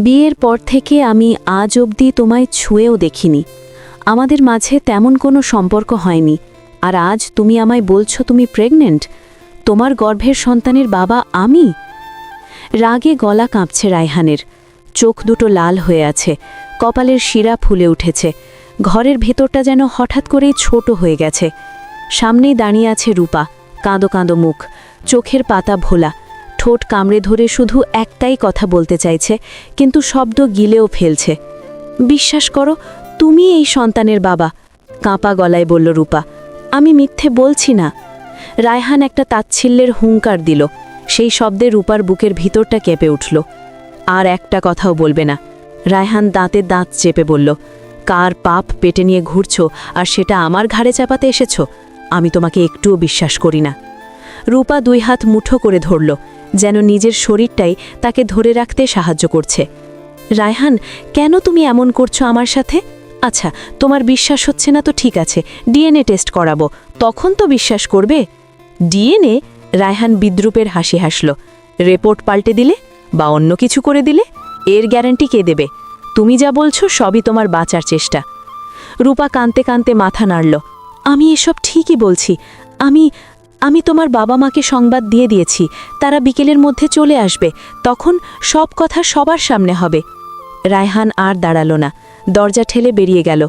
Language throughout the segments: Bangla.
বিয়ের পর থেকে আমি আজ অবধি তোমায় ছুঁয়েও দেখিনি। আমাদের মাঝে তেমন কোনো সম্পর্ক হয়নি, আর আজ তুমি আমায় বলছো তুমি প্রেগনেন্ট। তোমার গর্ভের সন্তানের বাবা আমি। রাগে গলা কাঁপছে রায়হানের, চোখ দুটো লাল হয়ে আছে, কপালের শিরা ফুলে উঠেছে, ঘরের ভেতরটা যেন হঠাৎ করেই ছোট হয়ে গেছে। সামনেই দাঁড়িয়ে আছে রূপা, কাঁদো কাঁদো মুখ, চোখের পাতা ভোলা, ঠোঁট কামড়ে ধরে শুধু একটাই কথা বলতে চাইছে, কিন্তু শব্দ গিলেও ফেলছে। বিশ্বাস করো, তুমি এই সন্তানের বাবা, কাঁপা গলায় বলল রূপা। আমি মিথ্যে বলছি না। রায়হান একটা তাচ্ছিল্যের হুঙ্কার দিল, সেই শব্দে রূপার বুকের ভিতরটা কেঁপে উঠল। আর একটা কথাও বলবে না। রায়হান দাঁতে দাঁত চেপে বলল, কার পাপ পেটে নিয়ে ঘুরছ আর সেটা আমার ঘাড়ে চাপাতে এসেছ? আমি তোমাকে একটুও বিশ্বাস করি না। রূপা দুই হাত মুঠো করে ধরল, যেন নিজের শরীরটাই তাকে ধরে রাখতে সাহায্য করছে। রায়হান, কেন তুমি এমন করছো আমার সাথে? আচ্ছা, তোমার বিশ্বাস হচ্ছে না তো ঠিক আছে, ডিএনএ টেস্ট করাবো, তখন তো বিশ্বাস করবে। ডিএনএ? রায়হান বিদ্রূপের হাসি হাসল। রিপোর্ট পাল্টে দিলে বা অন্য কিছু করে দিলে এর গ্যারান্টি কে দেবে? তুমি যা বলছো সবই তোমার বাঁচার চেষ্টা। রূপা কাঁদতে কাঁদতে মাথা নাড়ল। আমি এসব ঠিকই বলছি। আমি তোমার বাবা মাকে সংবাদ দিয়ে দিয়েছি, তারা বিকেলের মধ্যে চলে আসবে, তখন সব কথা সবার সামনে হবে। রায়হান আর দাঁড়াল না, দরজা ঠেলে বেরিয়ে গেল।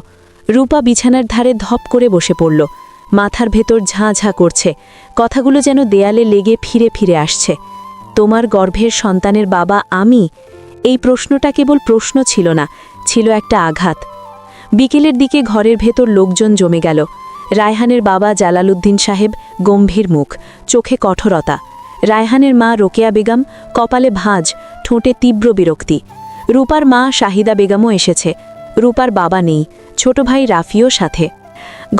রূপা বিছানার ধারে ধপ করে বসে পড়ল, মাথার ভেতর ঝাঁ ঝাঁ করছে, কথাগুলো যেন দেয়ালে লেগে ফিরে ফিরে আসছে। তোমার গর্ভের সন্তানের বাবা আমি? এই প্রশ্নটা কেবল প্রশ্ন ছিল না, ছিল একটা আঘাত। বিকেলের দিকে ঘরের ভেতর লোকজন জমে গেল। রায়হানের বাবা জালালউদ্দিন সাহেব, গম্ভীর মুখ, চোখে কঠোরতা। রায়হানের মা রোকেয়া বেগম, কপালে ভাঁজ, ঠোঁটে তীব্র বিরক্তি। রূপার মা শাহিদা বেগমও এসেছে। রূপার বাবা নেই, ছোট ভাই রাফিও সাথে।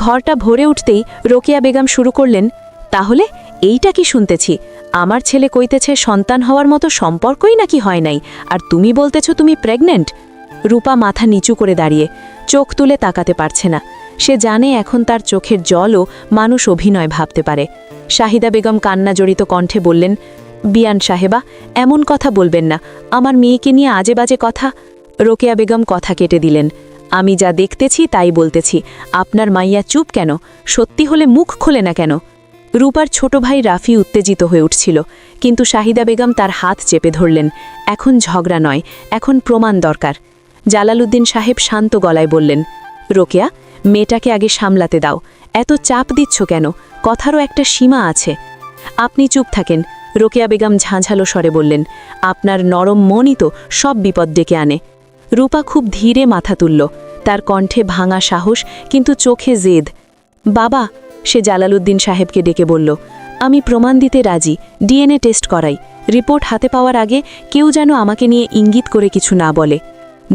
ঘরটা ভরে উঠতেই রোকেয়া বেগম শুরু করলেন, তাহলে এইটা কি শুনতেছি? আমার ছেলে কইতেছে সন্তান হওয়ার মতো সম্পর্কই নাকি হয় নাই, আর তুমি বলতেছ তুমি প্রেগনেন্ট। রূপা মাথা নিচু করে দাঁড়িয়ে, চোখ তুলে তাকাতে পারছে না। সে জানে এখন তার চোখের জলও মানুষ অভিনয় ভাবতে পারে। শাহিদা বেগম কান্না জড়িত কণ্ঠে বললেন, বিয়ান সাহেবা, এমন কথা বলবেন না, আমার মেয়েকে নিয়ে আজে বাজে কথা। রোকেয়া বেগম কথা কেটে দিলেন, আমি যা দেখতেছি তাই বলতেছি, আপনার মাইয়া চুপ কেন? সত্যি হলে মুখ খোলে না কেন? রূপার ছোট ভাই রাফি উত্তেজিত হয়ে উঠছিল, কিন্তু শাহিদা বেগম তার হাত চেপে ধরলেন। এখন ঝগড়া নয়, এখন প্রমাণ দরকার। জালালউদ্দিন সাহেব শান্ত গলায় বললেন, রোকেয়া, মেয়েটাকে আগে সামলাতে দাও, এত চাপ দিচ্ছ কেন? কথারও একটা সীমা আছে। আপনি চুপ থাকেন, রোকেয়া বেগম ঝাঁঝালো স্বরে বললেন, আপনার নরম মনই তো সব বিপদ ডেকে আনে। রূপা খুব ধীরে মাথা তুলল, তার কণ্ঠে ভাঙা সাহস, কিন্তু চোখে জেদ। বাবা, সে জালালউদ্দিন সাহেবকে ডেকে বলল, আমি প্রমাণ দিতে রাজি, ডিএনএ টেস্ট করাই। রিপোর্ট হাতে পাওয়ার আগে কেউ যেন আমাকে নিয়ে ইঙ্গিত করে কিছু না বলে।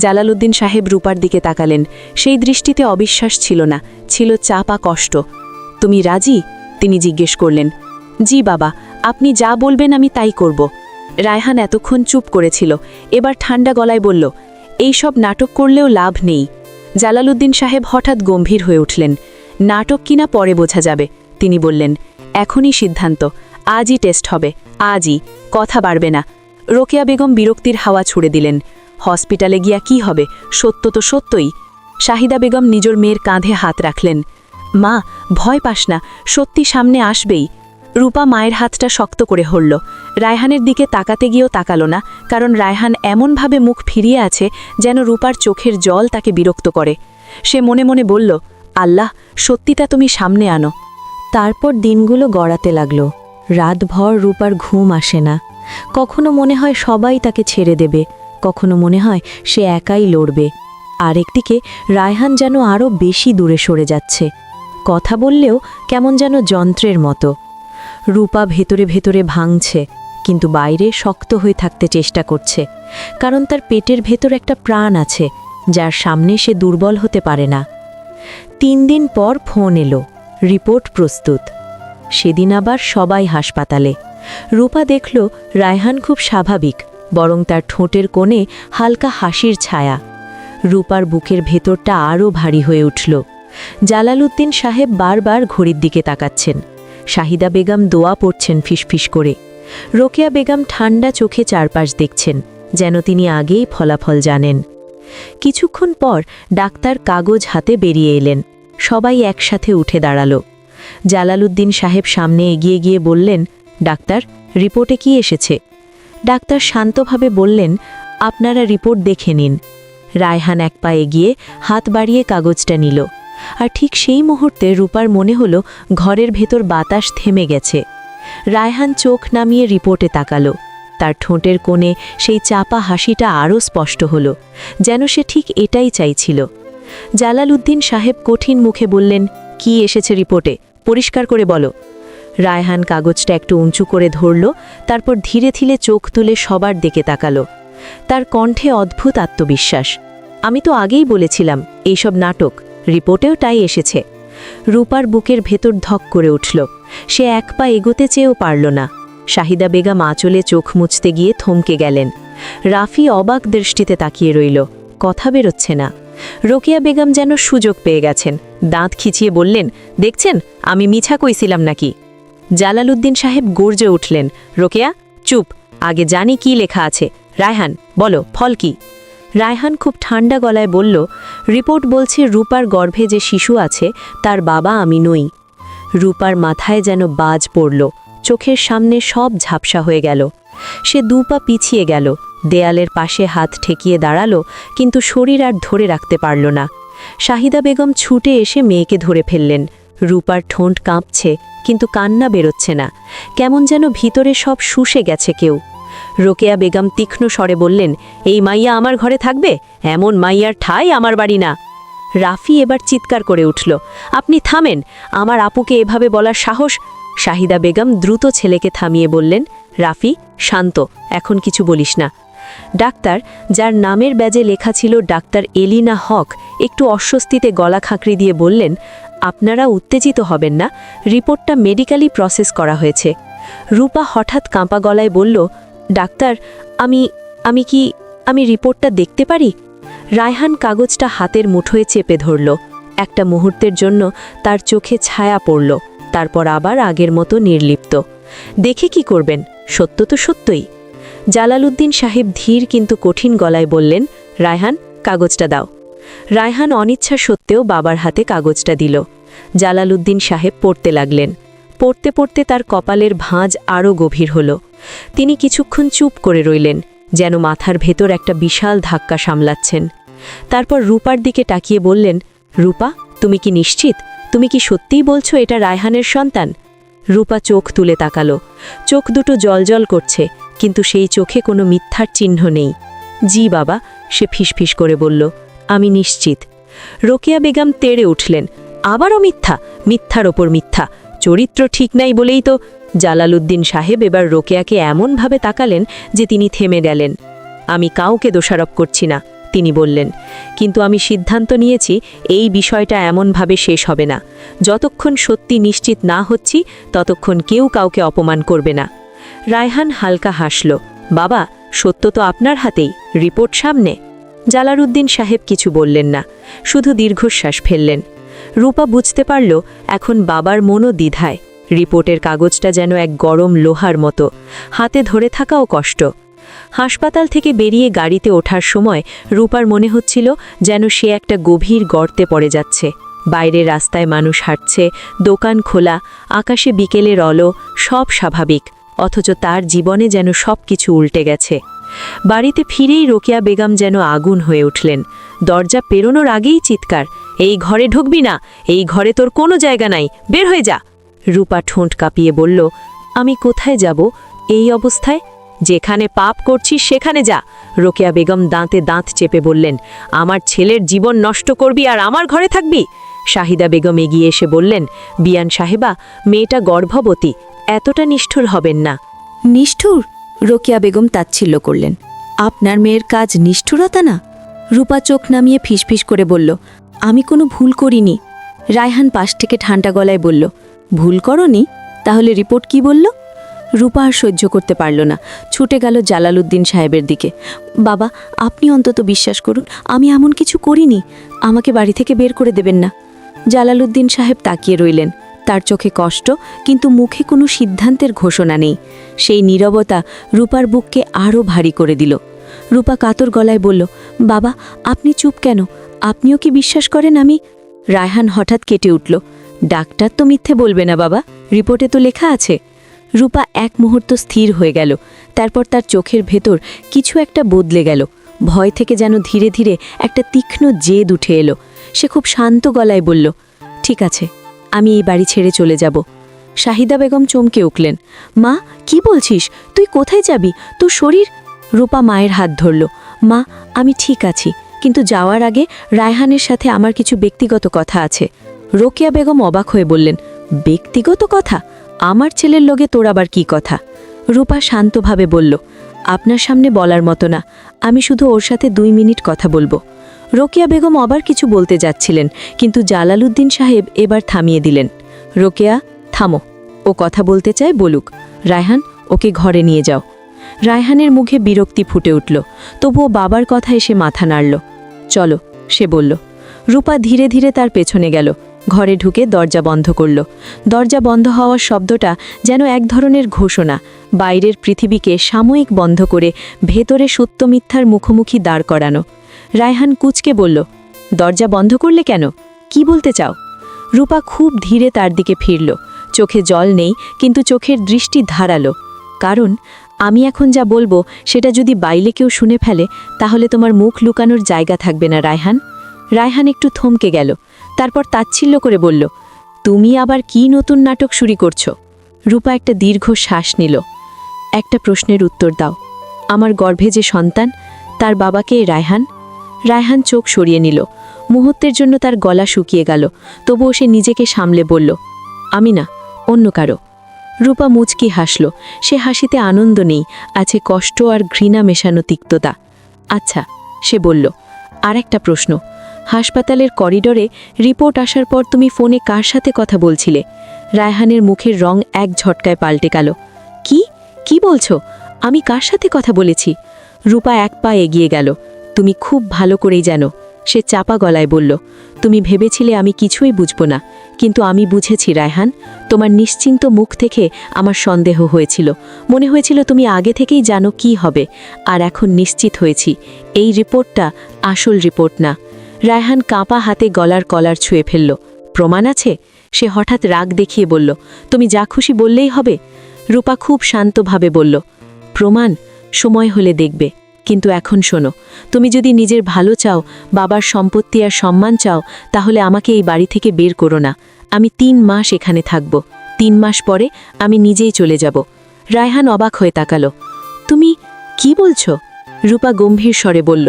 জালালউদ্দিন সাহেব রূপার দিকে তাকালেন, সেই দৃষ্টিতে অবিশ্বাস ছিল না, ছিল চাপা কষ্ট। তুমি রাজি? তিনি জিজ্ঞেস করলেন। জি বাবা, আপনি যা বলবেন আমি তাই করব। রায়হান এতক্ষণ চুপ করেছিল, এবার ঠান্ডা গলায় বলল, এই সব নাটক করলেও লাভ নেই। জালালউদ্দিন সাহেব হঠাৎ গম্ভীর হয়ে উঠলেন। নাটক কিনা পরে বোঝা যাবে, তিনি বললেন, এখনই সিদ্ধান্ত, আজই টেস্ট হবে, আজই, কথা বাড়বে না। রোকেয়া বেগম বিরক্তির হাওয়া ছুড়ে দিলেন, হসপিটালে গিয়া কি হবে, সত্য তো সত্যই। শাহিদা বেগম নিজের মেয়ের কাঁধে হাত রাখলেন, মা, ভয় পাস না, সত্যি সামনে আসবেই। রূপা মায়ের হাতটা শক্ত করে হরল। রায়হানের দিকে তাকাতে গিয়েও তাকালো না, কারণ রায়হান এমনভাবে মুখ ফিরিয়ে আছে যেন রূপার চোখের জল তাকে বিরক্ত করে। সে মনে মনে বলল, আল্লাহ, সত্যিটা তুমি সামনে আনো। তারপর দিনগুলো গড়াতে লাগল। রাতভর রূপার ঘুম আসে না। কখনো মনে হয় সবাই তাকে ছেড়ে দেবে, কখনো মনে হয় সে একাই লড়বে। আরেকদিকে রায়হান যেন আরও বেশি দূরে সরে যাচ্ছে, কথা বললেও কেমন যেন যন্ত্রের মতো। রূপা ভেতরে ভেতরে ভাঙছে, কিন্তু বাইরে শক্ত হয়ে থাকতে চেষ্টা করছে, কারণ তার পেটের ভেতর একটা প্রাণ আছে, যার সামনে সে দুর্বল হতে পারে না। 3 দিন পর ফোন এলো, রিপোর্ট প্রস্তুত। সেদিন আবার সবাই হাসপাতালে। রূপা দেখল রায়হান খুব স্বাভাবিক, বরং তার ঠোঁটের কোণে হালকা হাসির ছায়া। রূপার বুকের ভেতরটা আরও ভারী হয়ে উঠল। জালালউদ্দিন সাহেব বারবার ঘড়ির দিকে তাকাচ্ছেন। শাহিদা বেগম দোয়া পড়ছেন ফিসফিস করে। রোকেয়া বেগম ঠান্ডা চোখে চারপাশ দেখছেন, যেন তিনি আগেই ফলাফল জানেন। কিছুক্ষণ পর ডাক্তার কাগজ হাতে বেরিয়ে এলেন। সবাই একসাথে উঠে দাঁড়াল। জালালউদ্দিন সাহেব সামনে এগিয়ে গিয়ে বললেন, ডাক্তার, রিপোর্টে কি এসেছে? ডাক্তার শান্তভাবে বললেন, আপনারা রিপোর্ট দেখে নিন। রায়হান এক পা এগিয়ে হাত বাড়িয়ে কাগজটা নিল। আর ঠিক সেই মুহূর্তে রূপার মনে হলো ঘরের ভেতর বাতাস থেমে গেছে। রায়হান চোখ নামিয়ে রিপোর্টে তাকালো। তার ঠোঁটের কোণে সেই চাপা হাসিটা আরও স্পষ্ট হলো, যেন সে ঠিক এটাই চাইছিল। জালালউদ্দিন সাহেব কঠিন মুখে বললেন, কি এসেছে রিপোর্টে? পরিষ্কার করে বলো। রায়হান কাগজটা একটু উঁচু করে ধরল, তারপর ধীরে ধীরে চোখ তুলে সবার দিকে তাকালো। তার কণ্ঠে অদ্ভুত আত্মবিশ্বাস। আমি তো আগেই বলেছিলাম এইসব নাটক, রিপোর্টেও তাই এসেছে। রূপার বুকের ভেতর ধক করে উঠল। সে এক পা এগোতে চেয়েও পারল না। শাহিদা বেগম আঁচলে চোখ মুছতে গিয়ে থমকে গেলেন। রাফি অবাক দৃষ্টিতে তাকিয়ে রইল, কথা বেরোচ্ছে না। রোকেয়া বেগম যেন সুযোগ পেয়ে গেছেন, দাঁত খিচিয়ে বললেন, দেখছেন আমি মিছা কইছিলাম নাকি? জালালউদ্দিন সাহেব গর্জে উঠলেন, রোকেয়া চুপ, আগে জানি কি লেখা আছে। রায়হান বলো, ফল কি? রায়হান খুব ঠান্ডা গলায় বলল, রিপোর্ট বলছে রূপার গর্ভে যে শিশু আছে তার বাবা আমি নই। রূপার মাথায় যেন বাজ পড়ল, চোখের সামনে সব ঝাপসা হয়ে গেল। সে দুপা পিছিয়ে গেল, দেয়ালের পাশে হাত ঠেকিয়ে দাঁড়ালো, কিন্তু শরীর আর ধরে রাখতে পারল না। শাহিদা বেগম ছুটে এসে মেয়েকে ধরে ফেললেন। রূপার ঠোঁট কাঁপছে, কিন্তু কান্না বেরোচ্ছে না। কেমন যেন ভিতরে সব শুষে গেছে কেউ। রোকেয়া বেগম তীক্ষ্ণ স্বরে বললেন, এই মাইয়া আমার ঘরে থাকবে? এমন মাইয়ার ঠাঁই আমার বাড়ি না। রাফি এবার চিৎকার করে উঠল, আপনি থামেন, আমার আপুকে এভাবে বলার সাহস? শাহিদা বেগম দ্রুত ছেলেকে থামিয়ে বললেন, রাফি শান্ত, এখন কিছু বলিস না। ডাক্তার, যার নামের ব্যাজে লেখা ছিল ডাক্তার এলিনা হক, একটু অস্বস্তিতে গলা খাঁকড়ি দিয়ে বললেন, আপনারা উত্তেজিত হবেন না, রিপোর্টটা মেডিকেলি প্রসেস করা হয়েছে। রূপা হঠাৎ কাঁপা গলায় বলল, ডাক্তার, আমি রিপোর্টটা দেখতে পারি? রায়হান কাগজটা হাতের মুঠোয় চেপে ধরল। একটা মুহূর্তের জন্য তার চোখে ছায়া পড়ল, তারপর আবার আগের মতো নির্লিপ্ত। দেখে কি করবেন? সত্য তো সত্যই। জালালউদ্দিন সাহেব ধীর কিন্তু কঠিন গলায় বললেন, রায়হান কাগজটা দাও। রায়হান অনিচ্ছা সত্ত্বেও বাবার হাতে কাগজটা দিল। জালালউদ্দিন সাহেব পড়তে লাগলেন। পড়তে পড়তে তার কপালের ভাঁজ আরও গভীর হল। তিনি কিছুক্ষণ চুপ করে রইলেন, যেন মাথার ভেতর একটা বিশাল ধাক্কা সামলাচ্ছেন। তারপর রূপার দিকে তাকিয়ে বললেন, রূপা, তুমি কি নিশ্চিত? তুমি কি সত্যিই বলছো এটা রায়হানের সন্তান? রূপা চোখ তুলে তাকালো। চোখ দুটো জলজল করছে, কিন্তু সেই চোখে কোনো মিথ্যার চিহ্ন নেই। জি বাবা, সে ফিসফিস করে বলল, আমি নিশ্চিত। রোকেয়া বেগম তেড়ে উঠলেন, আবারও মিথ্যা? মিথ্যার ওপর মিথ্যা, চরিত্র ঠিক নাই বলেই তো। জালালউদ্দিন সাহেব এবার রোকেয়াকে এমনভাবে তাকালেন যে তিনি থেমে গেলেন। আমি কাউকে দোষারোপ করছি না, তিনি বললেন, কিন্তু আমি সিদ্ধান্ত নিয়েছি এই বিষয়টা এমনভাবে শেষ হবে না। যতক্ষণ সত্যি নিশ্চিত না হচ্ছি ততক্ষণ কেউ কাউকে অপমান করবে না। রায়হান হালকা হাসল, বাবা, সত্য তো আপনার হাতেই, রিপোর্ট সামনে। জালালউদ্দিন সাহেব কিছু বললেন না, শুধু দীর্ঘশ্বাস ফেললেন। রূপা বুঝতে পারল এখন বাবার মনও দ্বিধায়। রিপোর্টের কাগজটা যেন এক গরম লোহার মতো, হাতে ধরে থাকাও কষ্ট। হাসপাতাল থেকে বেরিয়ে গাড়িতে ওঠার সময় রূপার মনে হচ্ছিল যেন সে একটা গভীর গর্তে পড়ে যাচ্ছে। বাইরের রাস্তায় মানুষ হাঁটছে, দোকান খোলা, আকাশে বিকেলের আলো, সব স্বাভাবিক, অথচ তার জীবনে যেন সব কিছু উল্টে গেছে। বাড়িতে ফিরেই রোকেয়া বেগম যেন আগুন হয়ে উঠলেন। দরজা পেরোনোর আগেই চিৎকার, এই ঘরে ঢুকবি না, এই ঘরে তোর কোনো জায়গা নাই, বের হয়ে যা। রূপা ঠোঁট কাঁপিয়ে বলল, আমি কোথায় যাব এই অবস্থায়? যেখানে পাপ করছিস সেখানে যা। রোকেয়া বেগম দাঁতে দাঁত চেপে বললেন, আমার ছেলের জীবন নষ্ট করবি আর আমার ঘরে থাকবি? শাহিদা বেগম এগিয়ে এসে বললেন, বিয়ান সাহেবা, মেয়েটা গর্ভবতী, এতটা নিষ্ঠুর হবেন না। নিষ্ঠুর? রোকেয়া বেগম তাচ্ছিল্য করলেন, আপনার মেয়ের কাজ নিষ্ঠুরতা না? রূপা চোখ নামিয়ে ফিসফিস করে বলল, আমি কোনো ভুল করিনি। রায়হান পাশ থেকে ঠান্ডা গলায় বলল, ভুল করনি? তাহলে রিপোর্ট কি বলল? রূপা আর সহ্য করতে পারল না, ছুটে গেল জালালউদ্দিন সাহেবের দিকে। বাবা, আপনি অন্তত বিশ্বাস করুন, আমি এমন কিছু করিনি, আমাকে বাড়ি থেকে বের করে দেবেন না। জালালউদ্দিন সাহেব তাকিয়ে রইলেন, তার চোখে কষ্ট, কিন্তু মুখে কোনো সিদ্ধান্তের ঘোষণা নেই। সেই নীরবতা রূপার বুককে আরও ভারী করে দিল। রূপা কাতর গলায় বলল, বাবা আপনি চুপ কেন? আপনিও কি বিশ্বাস করেন আমি? রায়হান হঠাৎ কেটে উঠল, ডাক্তার তো মিথ্যে বলবে না বাবা, রিপোর্টে তো লেখা আছে। রূপা এক মুহূর্ত স্থির হয়ে গেল, তারপর তার চোখের ভেতর কিছু একটা বদলে গেল। ভয় থেকে যেন ধীরে ধীরে একটা তীক্ষ্ণ জেদ উঠে এলো। সে খুব শান্ত গলায় বলল, ঠিক আছে, আমি এই বাড়ি ছেড়ে চলে যাব। শাহিদা বেগম চমকে উঠলেন, মা কি বলছিস? তুই কোথায় যাবি? তোর শরীর? রূপা মায়ের হাত ধরল, মা আমি ঠিক আছি, কিন্তু যাওয়ার আগে রায়হানের সাথে আমার কিছু ব্যক্তিগত কথা আছে। রোকেয়া বেগম অবাক হয়ে বললেন, ব্যক্তিগত কথা? আমার ছেলের লগে তোর আবার কি কথা? রূপা শান্তভাবে বলল, আপনার সামনে বলার মতো না, আমি শুধু ওর সাথে 2 মিনিট কথা বলবো। রোকেয়া বেগম আবার কিছু বলতে যাচ্ছিলেন, কিন্তু জালালউদ্দিন সাহেব এবার থামিয়ে দিলেন। রোকেয়া থামো, ও কথা বলতে চায় বলুক। রায়হান, ওকে ঘরে নিয়ে যাও। রায়হানের মুখে বিরক্তি ফুটে উঠল, তবুও বাবার কথা এসে মাথা নাড়ল। চলো, সে বলল। রূপা ধীরে ধীরে তার পেছনে গেল, ঘরে ঢুকে দরজা বন্ধ করল। দরজা বন্ধ হওয়ার শব্দটা যেন এক ধরনের ঘোষণা, বাইরের পৃথিবীকে সাময়িক বন্ধ করে ভেতরে সত্য মিথ্যার মুখোমুখি দাঁড় করানো। রায়হান কুঁচকে বলল, দরজা বন্ধ করলে কেন? কি বলতে চাও? রূপা খুব ধীরে তার দিকে ফিরল, চোখে জল নেই, কিন্তু চোখের দৃষ্টি ধারালো। কারণ আমি এখন যা বলবো সেটা যদি বাইরে কেউ শুনে ফেলে, তাহলে তোমার মুখ লুকানোর জায়গা থাকবে না রায়হান। রায়হান একটু থমকে গেল, তারপর তাচ্ছিল্য করে বলল, তুমি আবার কি নতুন নাটক শুরু করছো? রূপা একটা দীর্ঘ শ্বাস নিল। একটা প্রশ্নের উত্তর দাও, আমার গর্ভে যে সন্তান, তার বাবাকে রায়হান? রায়হান চোখ সরিয়ে নিল। মুহূর্তের জন্য তার গলা শুকিয়ে গেল, তবুও সে নিজেকে সামলে বলল, আমি না, অন্য কারো। রূপা মুচকি হাসল, সে হাসিতে আনন্দ নেই, আছে কষ্ট আর ঘৃণা মেশানো তিক্ততা। আচ্ছা, সে বলল, আর একটা প্রশ্ন, হাসপাতালের করিডোরে রিপোর্ট আসার পর তুমি ফোনে কার সাথে কথা বলছিলে? রায়হানের মুখের রং এক ঝটকায় পাল্টে গেল। কি কি বলছো? আমি কার সাথে কথা বলেছি? রূপা এক পা এগিয়ে গেল। তুমি খুব ভালো করেই জানো, সে চাপা গলায় বলল। তুমি ভেবেছিলে আমি কিছুই বুঝব না, কিন্তু আমি বুঝেছি রায়হান। তোমার নিশ্চিন্ত মুখ থেকে আমার সন্দেহ হয়েছিল, মনে হয়েছিল তুমি আগে থেকেই জানো কি হবে, আর এখন নিশ্চিত হয়েছি এই রিপোর্টটা আসল রিপোর্ট না। রায়হান কাঁপা হাতে গলার কলার ছুঁয়ে ফেলল। প্রমাণ আছে? সে হঠাৎ রাগ দেখিয়ে বলল, তুমি যা খুশি বললেই হবে। রূপা খুব শান্তভাবে বলল, প্রমাণ সময় হলে দেখবে, কিন্তু এখন শোনো, তুমি যদি নিজের ভালো চাও, বাবার সম্পত্তি আর সম্মান চাও, তাহলে আমাকে এই বাড়ি থেকে বের করো না। আমি 3 মাস এখানে থাকব, 3 মাস পরে আমি নিজেই চলে যাব। রায়হান অবাক হয়ে তাকালো। তুমি কি বলছো? রূপা গম্ভীর স্বরে বলল,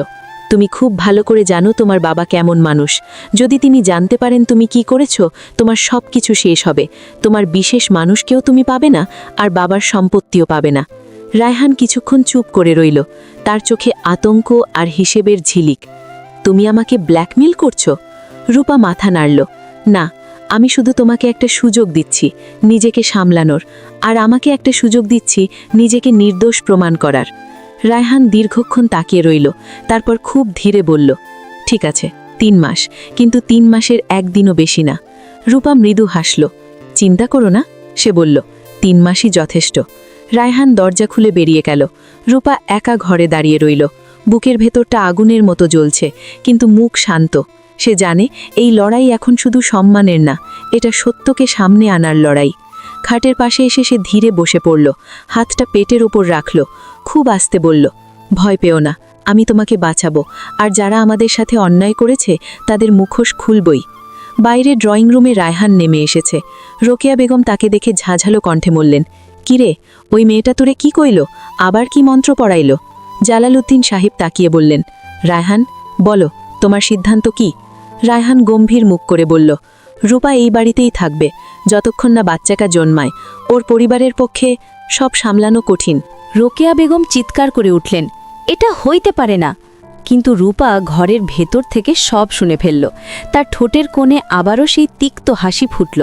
তুমি খুব ভালো করে জানো তোমার বাবা কেমন মানুষ। যদি তিনি জানতে পারেন তুমি কি করেছো, তোমার সব কিছু শেষ হবে। তোমার বিশেষ মানুষকেও তুমি পাবে না, আর বাবার সম্পত্তিও পাবে না। রায়হান কিছুক্ষণ চুপ করে রইল, তার চোখে আতঙ্ক আর হিসেবের ঝিলিক। তুমি আমাকে ব্ল্যাকমেল করছো? রূপা মাথা নাড়ল। না, আমি শুধু তোমাকে একটা সুযোগ দিচ্ছি নিজেকে সামলানোর, আর আমাকে একটা সুযোগ দিচ্ছি নিজেকে নির্দোষ প্রমাণ করার। রায়হান দীর্ঘক্ষণ তাকিয়ে রইল, তারপর খুব ধীরে বলল, ঠিক আছে, 3 মাস, কিন্তু 3 মাসের একদিনও বেশি না। রূপা মৃদু হাসল। চিন্তা করো না, সে বলল, 3 মাসই যথেষ্ট। রায়হান দরজা খুলে বেরিয়ে গেল। রূপা একা ঘরে দাঁড়িয়ে রইল, বুকের ভেতরটা আগুনের মতো জ্বলছে, কিন্তু মুখ শান্ত। সে জানে এই লড়াই এখন শুধু সম্মানের না, এটা সত্যকে সামনে আনার লড়াই। খাটের পাশে এসে সে ধীরে বসে পড়ল, হাতটা পেটের ওপর রাখল, খুব আস্তে বলল, ভয় পেও না, আমি তোমাকে বাঁচাবো, আর যারা আমাদের সাথে অন্যায় করেছে তাদের মুখোশ খুলবই। বাইরে ড্রয়িং রুমে রায়হান নেমে এসেছে। রোকেয়া বেগম তাকে দেখে ঝাঁঝালো কণ্ঠে বললেন, কিরে, ওই মেয়েটা তোরে কি কইল? আবার কি মন্ত্র পড়াইল? জালালউদ্দিন সাহেব তাকিয়ে বললেন, রায়হান বলো, তোমার সিদ্ধান্ত কি? রায়হান গম্ভীর মুখ করে বলল, রূপা এই বাড়িতেই থাকবে যতক্ষণ না বাচ্চাটা জন্মায়। ওর পরিবারের পক্ষে সব সামলানো কঠিন। রোকেয়া বেগম চিৎকার করে উঠলেন, এটা হইতে পারে না। কিন্তু রূপা ঘরের ভেতর থেকে সব শুনে ফেলল। তার ঠোঁটের কোণে আবারও সেই তিক্ত হাসি ফুটল।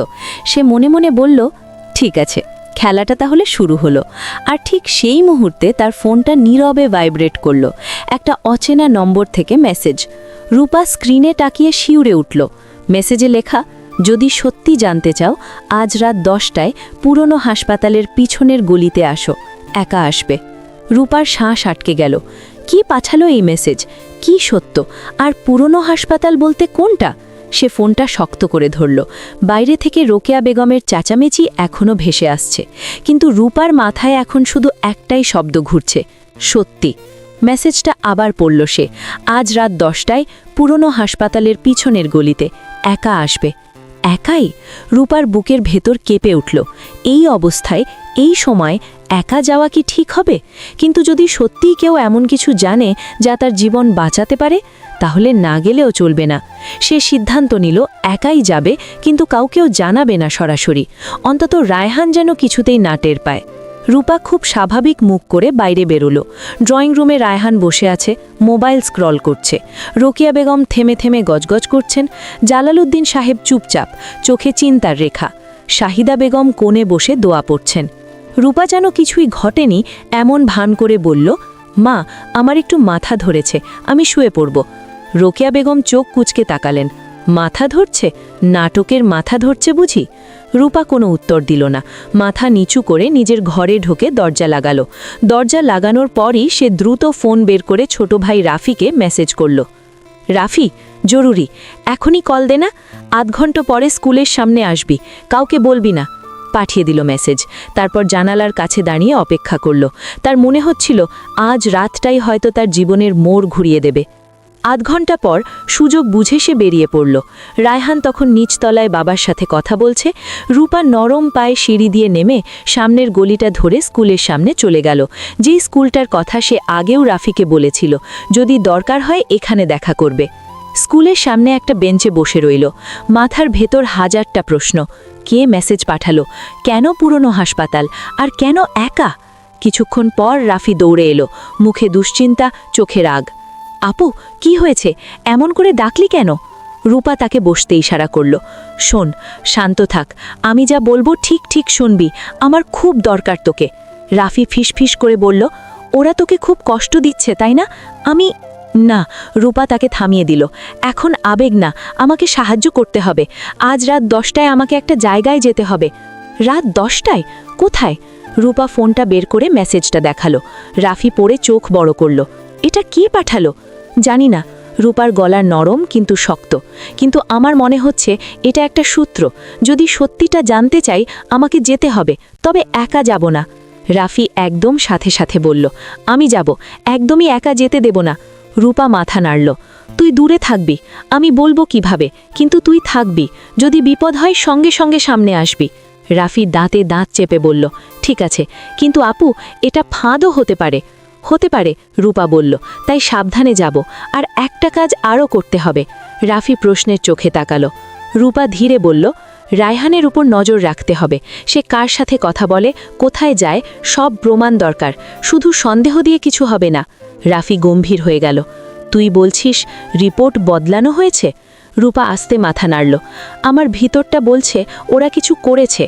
সে মনে মনে বলল, ঠিক আছে, খেলাটা তাহলে শুরু হলো। আর ঠিক সেই মুহূর্তে তার ফোনটা নীরবে ভাইব্রেট করল। একটা অচেনা নম্বর থেকে মেসেজ। রূপা স্ক্রিনে তাকিয়ে শিউরে উঠল। মেসেজে লেখা, যদি সত্যি জানতে চাও, আজ রাত 10টায় পুরনো হাসপাতালের পিছনের গলিতে আসো, একা আসবে। রূপার শ্বাস আটকে গেল। কি পাঠালো এই মেসেজ? কি সত্য? আর পুরনো হাসপাতাল বলতে কোনটা? সে ফোনটা শক্ত করে ধরল। বাইরে থেকে রোকেয়া বেগমের চেঁচামেচি এখনও ভেসে আসছে, কিন্তু রূপার মাথায় এখন শুধু একটাই শব্দ ঘুরছে, সত্যি। মেসেজটা আবার পড়ল সে। আজ রাত 10টায় পুরনো হাসপাতালের পিছনের গলিতে একা আসবে। একাই? রূপার বুকের ভেতর কেঁপে উঠল। এই অবস্থায়, এই সময় একা যাওয়া কি ঠিক হবে? কিন্তু যদি সত্যিই কেউ এমন কিছু জানে যা তার জীবন বাঁচাতে পারে, তাহলে না গেলেও চলবে না। সে সিদ্ধান্ত নিল একাই যাবে, কিন্তু কাউকেও জানাবে না সরাসরি। অন্তত রায়হান যেন কিছুতেই না টের পায়। রূপা খুব স্বাভাবিক মুখ করে বাইরে বেরোলো। ড্রয়িং রুমে রায়হান বসে আছে, মোবাইল স্ক্রল করছে। রোকেয়া বেগম থেমে থেমে গজগজ করছেন। জালালউদ্দিন সাহেব চুপচাপ, চোখে চিন্তার রেখা। শাহিদা বেগম কোণে বসে দোয়া পড়ছেন। রূপা যেন কিছুই ঘটেনি এমন ভান করে বলল, মা, আমার একটু মাথা ধরেছে, আমি শুয়ে পড়ব। রোকেয়া বেগম চোখ কুঁচকে তাকালেন। মাথা ধরছে? নাটকের মাথা ধরছে বুঝি? রূপা কোনো উত্তর দিল না। মাথা নিচু করে নিজের ঘরে ঢুকে দরজা লাগালো। দরজা লাগানোর পরই সে দ্রুত ফোন বের করে ছোট ভাই রাফিকে মেসেজ করল। রাফি, জরুরি, এখনই কল দে না। আধ ঘন্টা পরে স্কুলের সামনে আসবি, কাউকে বলবি না। পাঠিয়ে দিল মেসেজ। তারপর জানালার কাছে দাঁড়িয়ে অপেক্ষা করল। তার মনে হচ্ছিল আজ রাতটাই হয়তো তার জীবনের মোড় ঘুরিয়ে দেবে। আধ ঘন্টা পর সুযোগ বুঝে সে বেরিয়ে পড়ল। রায়হান তখন নিচতলায় বাবার সাথে কথা বলছে। রূপা নরম পায়ে সিঁড়ি দিয়ে নেমে সামনের গলিটা ধরে স্কুলের সামনে চলে গেল। যেই স্কুলটার কথা সে আগেও রাফিকে বলেছিল, যদি দরকার হয় এখানে দেখা করবে। স্কুলের সামনে একটা বেঞ্চে বসে রইল। মাথার ভেতর হাজারটা প্রশ্ন। কে মেসেজ পাঠালো? কেন পুরনো হাসপাতাল? আর কেন একা? কিছুক্ষণ পর রাফি দৌড়ে এলো, মুখে দুশ্চিন্তা, চোখে রাগ। আপু, কি হয়েছে? এমন করে ডাকলি কেন? রূপা তাকে বসতে ইশারা করল। শোন, শান্ত থাক, আমি যা বলবো ঠিক ঠিক শুনবি, আমার খুব দরকার তোকে। রাফি ফিসফিস করে বলল, ওরা তোকে খুব কষ্ট দিচ্ছে তাই না? আমি না। রূপা তাকে থামিয়ে দিল। এখন আবেগ না, আমাকে সাহায্য করতে হবে। আজ রাত 10টায় আমাকে একটা জায়গায় যেতে হবে। রাত 10টায়? কোথায়? রূপা ফোনটা বের করে মেসেজটা দেখালো। রাফি পড়ে চোখ বড় করল। এটা কে পাঠালো? জানি না। রূপার গলা নরম কিন্তু শক্ত। কিন্তু আমার মনে হচ্ছে এটা একটা সূত্র। যদি সত্যিটা জানতে চাই আমাকে যেতে হবে, তবে একা যাব না। রাফি একদম সাথে সাথে বলল, আমি যাব, একদমই একা যেতে দেব না। রূপা মাথা নাড়ল। তুই দূরে থাকবি, আমি বলবো কিভাবে, কিন্তু তুই থাকবি। যদি বিপদ হয় সঙ্গে সঙ্গে সামনে আসবি। রাফি দাঁতে দাঁত চেপে বলল, ঠিক আছে, কিন্তু আপু, এটা ফাঁদও হতে পারে। হতে পারে, রূপা বলল, তাই সাবধানে যাব। আর একটা কাজ আরও করতে হবে। রাফি প্রশ্নের চোখে তাকালো। রূপা ধীরে বলল, রায়হানের উপর নজর রাখতে হবে। সে কার সাথে কথা বলে, কোথায় যায়, সব প্রমাণ দরকার। শুধু সন্দেহ দিয়ে কিছু হবে না। রাফি গম্ভীর হয়ে গেল। তুই বলছিস রিপোর্ট বদলানো হয়েছে? রূপা আস্তে মাথা নাড়ল। আমার ভিতরটা বলছে ওরা কিছু করেছে।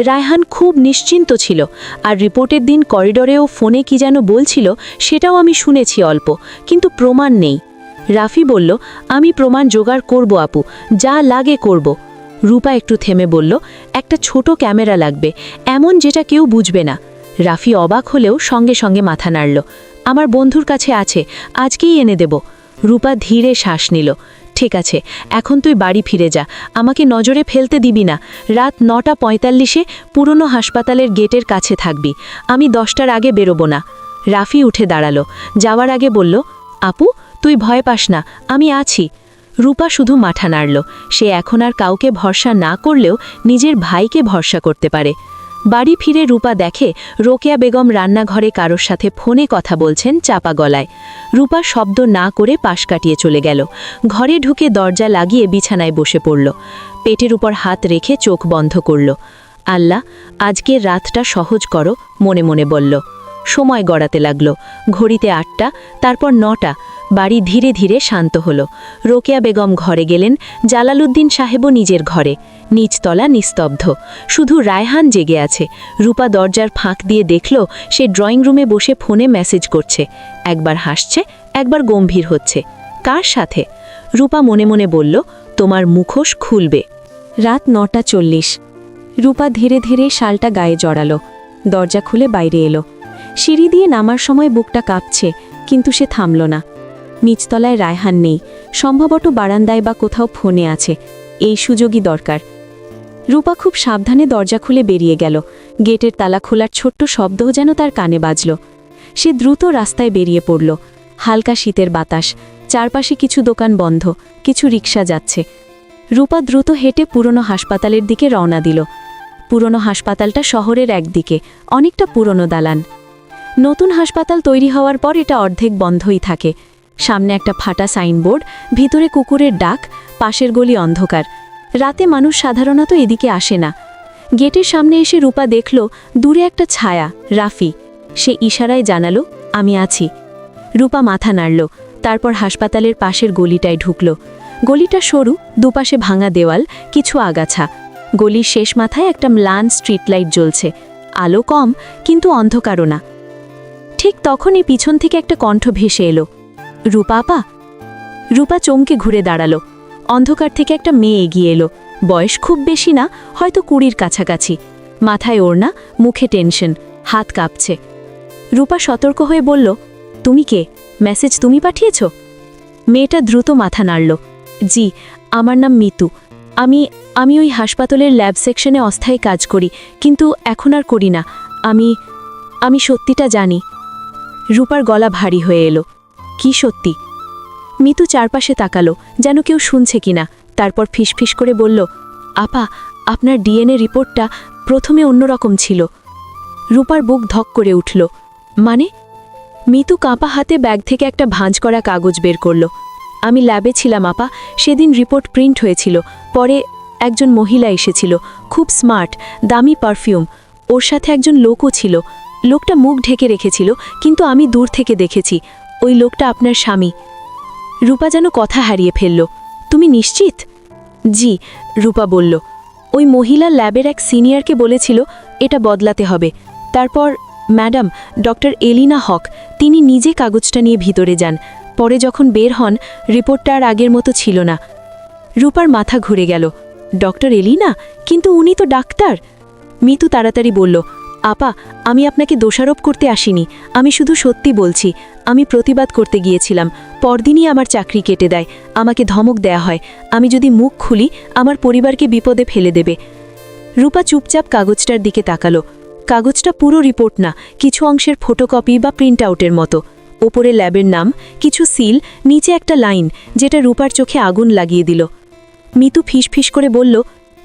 রায়হান খুব নিশ্চিন্ত ছিল, আর রিপোর্টের দিন করিডোরেও ফোনে কি যেন বলছিল, সেটাও আমি শুনেছি অল্প, কিন্তু প্রমাণ নেই। রাফি বলল, আমি প্রমাণ জোগাড় করব আপু, যা লাগে করব। রূপা একটু থেমে বলল, একটা ছোট ক্যামেরা লাগবে, এমন যেটা কেউ বুঝবে না। রাফি অবাক হলেও সঙ্গে সঙ্গে মাথা নাড়ল। আমার বন্ধুর কাছে আছে, আজকেই এনে দেব। রূপা ধীরে শ্বাস নিল। ঠিক আছে, এখন তুই বাড়ি ফিরে যা, আমাকে নজরে ফেলতে দিবি না। রাত 9:45-এ পুরনো হাসপাতালের গেটের কাছে থাকবি। আমি 10টার আগে বেরোবো না। রাফি উঠে দাঁড়ালো। যাওয়ার আগে বলল, আপু, তুই ভয় পাস না, আমি আছি। রূপা শুধু মাথা নাড়ল। সে এখন আর কাউকে ভরসা না করলেও নিজের ভাইকে ভরসা করতে পারে। বাড়ি ফিরে রূপা দেখে রোকেয়া বেগম রান্নাঘরে কারোর সাথে ফোনে কথা বলছেন চাপা গলায়। রূপা শব্দ না করে পাশ কাটিয়ে চলে গেল। ঘরে ঢুকে দরজা লাগিয়ে বিছানায় বসে পড়ল। পেটের উপর হাত রেখে চোখ বন্ধ করল। আল্লাহ, আজকের রাতটা সহজ করো, মনে মনে বলল। সময় গড়াতে লাগল। ঘড়িতে 8টা, তারপর 9টা। বাড়ি ধীরে ধীরে শান্ত হল। রোকেয়া বেগম ঘরে গেলেন, জালালউদ্দিন সাহেবও নিজের ঘরে। নিচতলা নিস্তব্ধ, শুধু রায়হান জেগে আছে। রূপা দরজার ফাঁক দিয়ে দেখল সে ড্রয়িং রুমে বসে ফোনে মেসেজ করছে। একবার হাসছে, একবার গম্ভীর হচ্ছে। কার সাথে? রূপা মনে মনে বলল, তোমার মুখোশ খুলবে। রাত 9:40। রূপা ধীরে ধীরে শালটা গায়ে জড়ালো। দরজা খুলে বাইরে এলো। সিঁড়ি দিয়ে নামার সময় বুকটা কাঁপছে, কিন্তু সে থামল না। নিচতলায় রায়হান নেই, সম্ভবত বারান্দায় বা কোথাও ফোনে আছে। এই সুযোগই দরকার। রূপা খুব সাবধানে দরজা খুলে বেরিয়ে গেল। গেটের তালা খোলার ছোট্ট শব্দও যেন তার কানে বাজল। সে দ্রুত রাস্তায় বেরিয়ে পড়ল। হালকা শীতের বাতাস, চারপাশে কিছু দোকান বন্ধ, কিছু রিকশা যাচ্ছে। রূপা দ্রুত হেঁটে পুরনো হাসপাতালের দিকে রওনা দিল। পুরনো হাসপাতালটা শহরের একদিকে, অনেকটা পুরনো দালান। নতুন হাসপাতাল তৈরি হওয়ার পর এটা অর্ধেক বন্ধই থাকে। সামনে একটা ফাটা সাইনবোর্ড, ভিতরে কুকুরের ডাক, পাশের গলি অন্ধকার। রাতে মানুষ সাধারণত এদিকে আসে না। গেটের সামনে এসে রূপা দেখল দূরে একটা ছায়া, রাফি। সে ইশারায় জানালো, আমি আছি। রূপা মাথা নাড়ল, তারপর হাসপাতালের পাশের গলিটায় ঢুকল। গলিটা সরু, দুপাশে ভাঙা দেওয়াল, কিছু আগাছা। গলির শেষ মাথায় একটা ম্লান স্ট্রিট লাইট জ্বলছে। আলো কম, কিন্তু অন্ধকারও না। ঠিক তখনই পিছন থেকে একটা কণ্ঠ ভেসে এলো, রূপা আপা। রূপা চমকে ঘুরে দাঁড়ালো। অন্ধকার থেকে একটা মেয়ে এগিয়ে এলো। বয়স খুব বেশি না, হয়তো 20-র কাছাকাছি। মাথায় ওড়না, মুখে টেনশন, হাত কাঁপছে। রূপা সতর্ক হয়ে বলল, তুমি কে? মেসেজ তুমি পাঠিয়েছ? মেয়েটা দ্রুত মাথা নাড়ল। জি, আমার নাম মিতু। আমি ওই হাসপাতালের ল্যাব সেকশনে অস্থায়ী কাজ করি, কিন্তু এখন আর করি না। আমি সত্যিটা জানি। রূপার গলা ভারী হয়ে এলো। কি সত্যি? মিতু চারপাশে তাকালো, যেন কেউ শুনছে কিনা। তারপর ফিসফিস করে বলল, আপা, আপনার ডিএনএ রিপোর্টটা প্রথমে অন্যরকম ছিল। রূপার বুক ধক করে উঠল। মানে? মিতু কাঁপা হাতে ব্যাগ থেকে একটা ভাঁজ করা কাগজ বের করল। আমি ল্যাবে ছিলাম আপা, সেদিন রিপোর্ট প্রিন্ট হয়েছিল। পরে একজন মহিলা এসেছিল, খুব স্মার্ট, দামি পারফিউম। ওর সাথে একজন লোকও ছিল। লোকটা মুখ ঢেকে রেখেছিল, কিন্তু আমি দূর থেকে দেখেছি ওই লোকটা আপনার স্বামী। রূপা যেন কথা হারিয়ে ফেলল। তুমি নিশ্চিত? জি, রূপা বলল। ওই মহিলা ল্যাবের এক সিনিয়রকে বলেছিল এটা বদলাতে হবে। তারপর ম্যাডাম, ডক্টর এলিনা হক, তিনি নিজে কাগজটা নিয়ে ভিতরে যান। পরে যখন বের হন, রিপোর্টটা আর আগের মতো ছিল না। রূপার মাথা ঘুরে গেল। ডক্টর এলিনা? কিন্তু উনি তো ডাক্তার। মিতু তাড়াতাড়ি বলল, আপা, আমি আপনাকে দোষারোপ করতে আসিনি। আমি শুধু সত্যি বলছি। আমি প্রতিবাদ করতে গিয়েছিলাম, পরদিনই আমার চাকরি কেটে দেয়। আমাকে ধমক দেয়া হয়, আমি যদি মুখ খুলি আমার পরিবারকে বিপদে ফেলে দেবে। রূপা চুপচাপ কাগজটার দিকে তাকালো। কাগজটা পুরো রিপোর্ট না, কিছু অংশের ফটোকপি বা প্রিন্ট আউটের মতো। ওপরে ল্যাবের নাম, কিছু সিল, নিচে একটা লাইন, যেটা রূপার চোখে আগুন লাগিয়ে দিল। মিতু ফিসফিস করে বলল,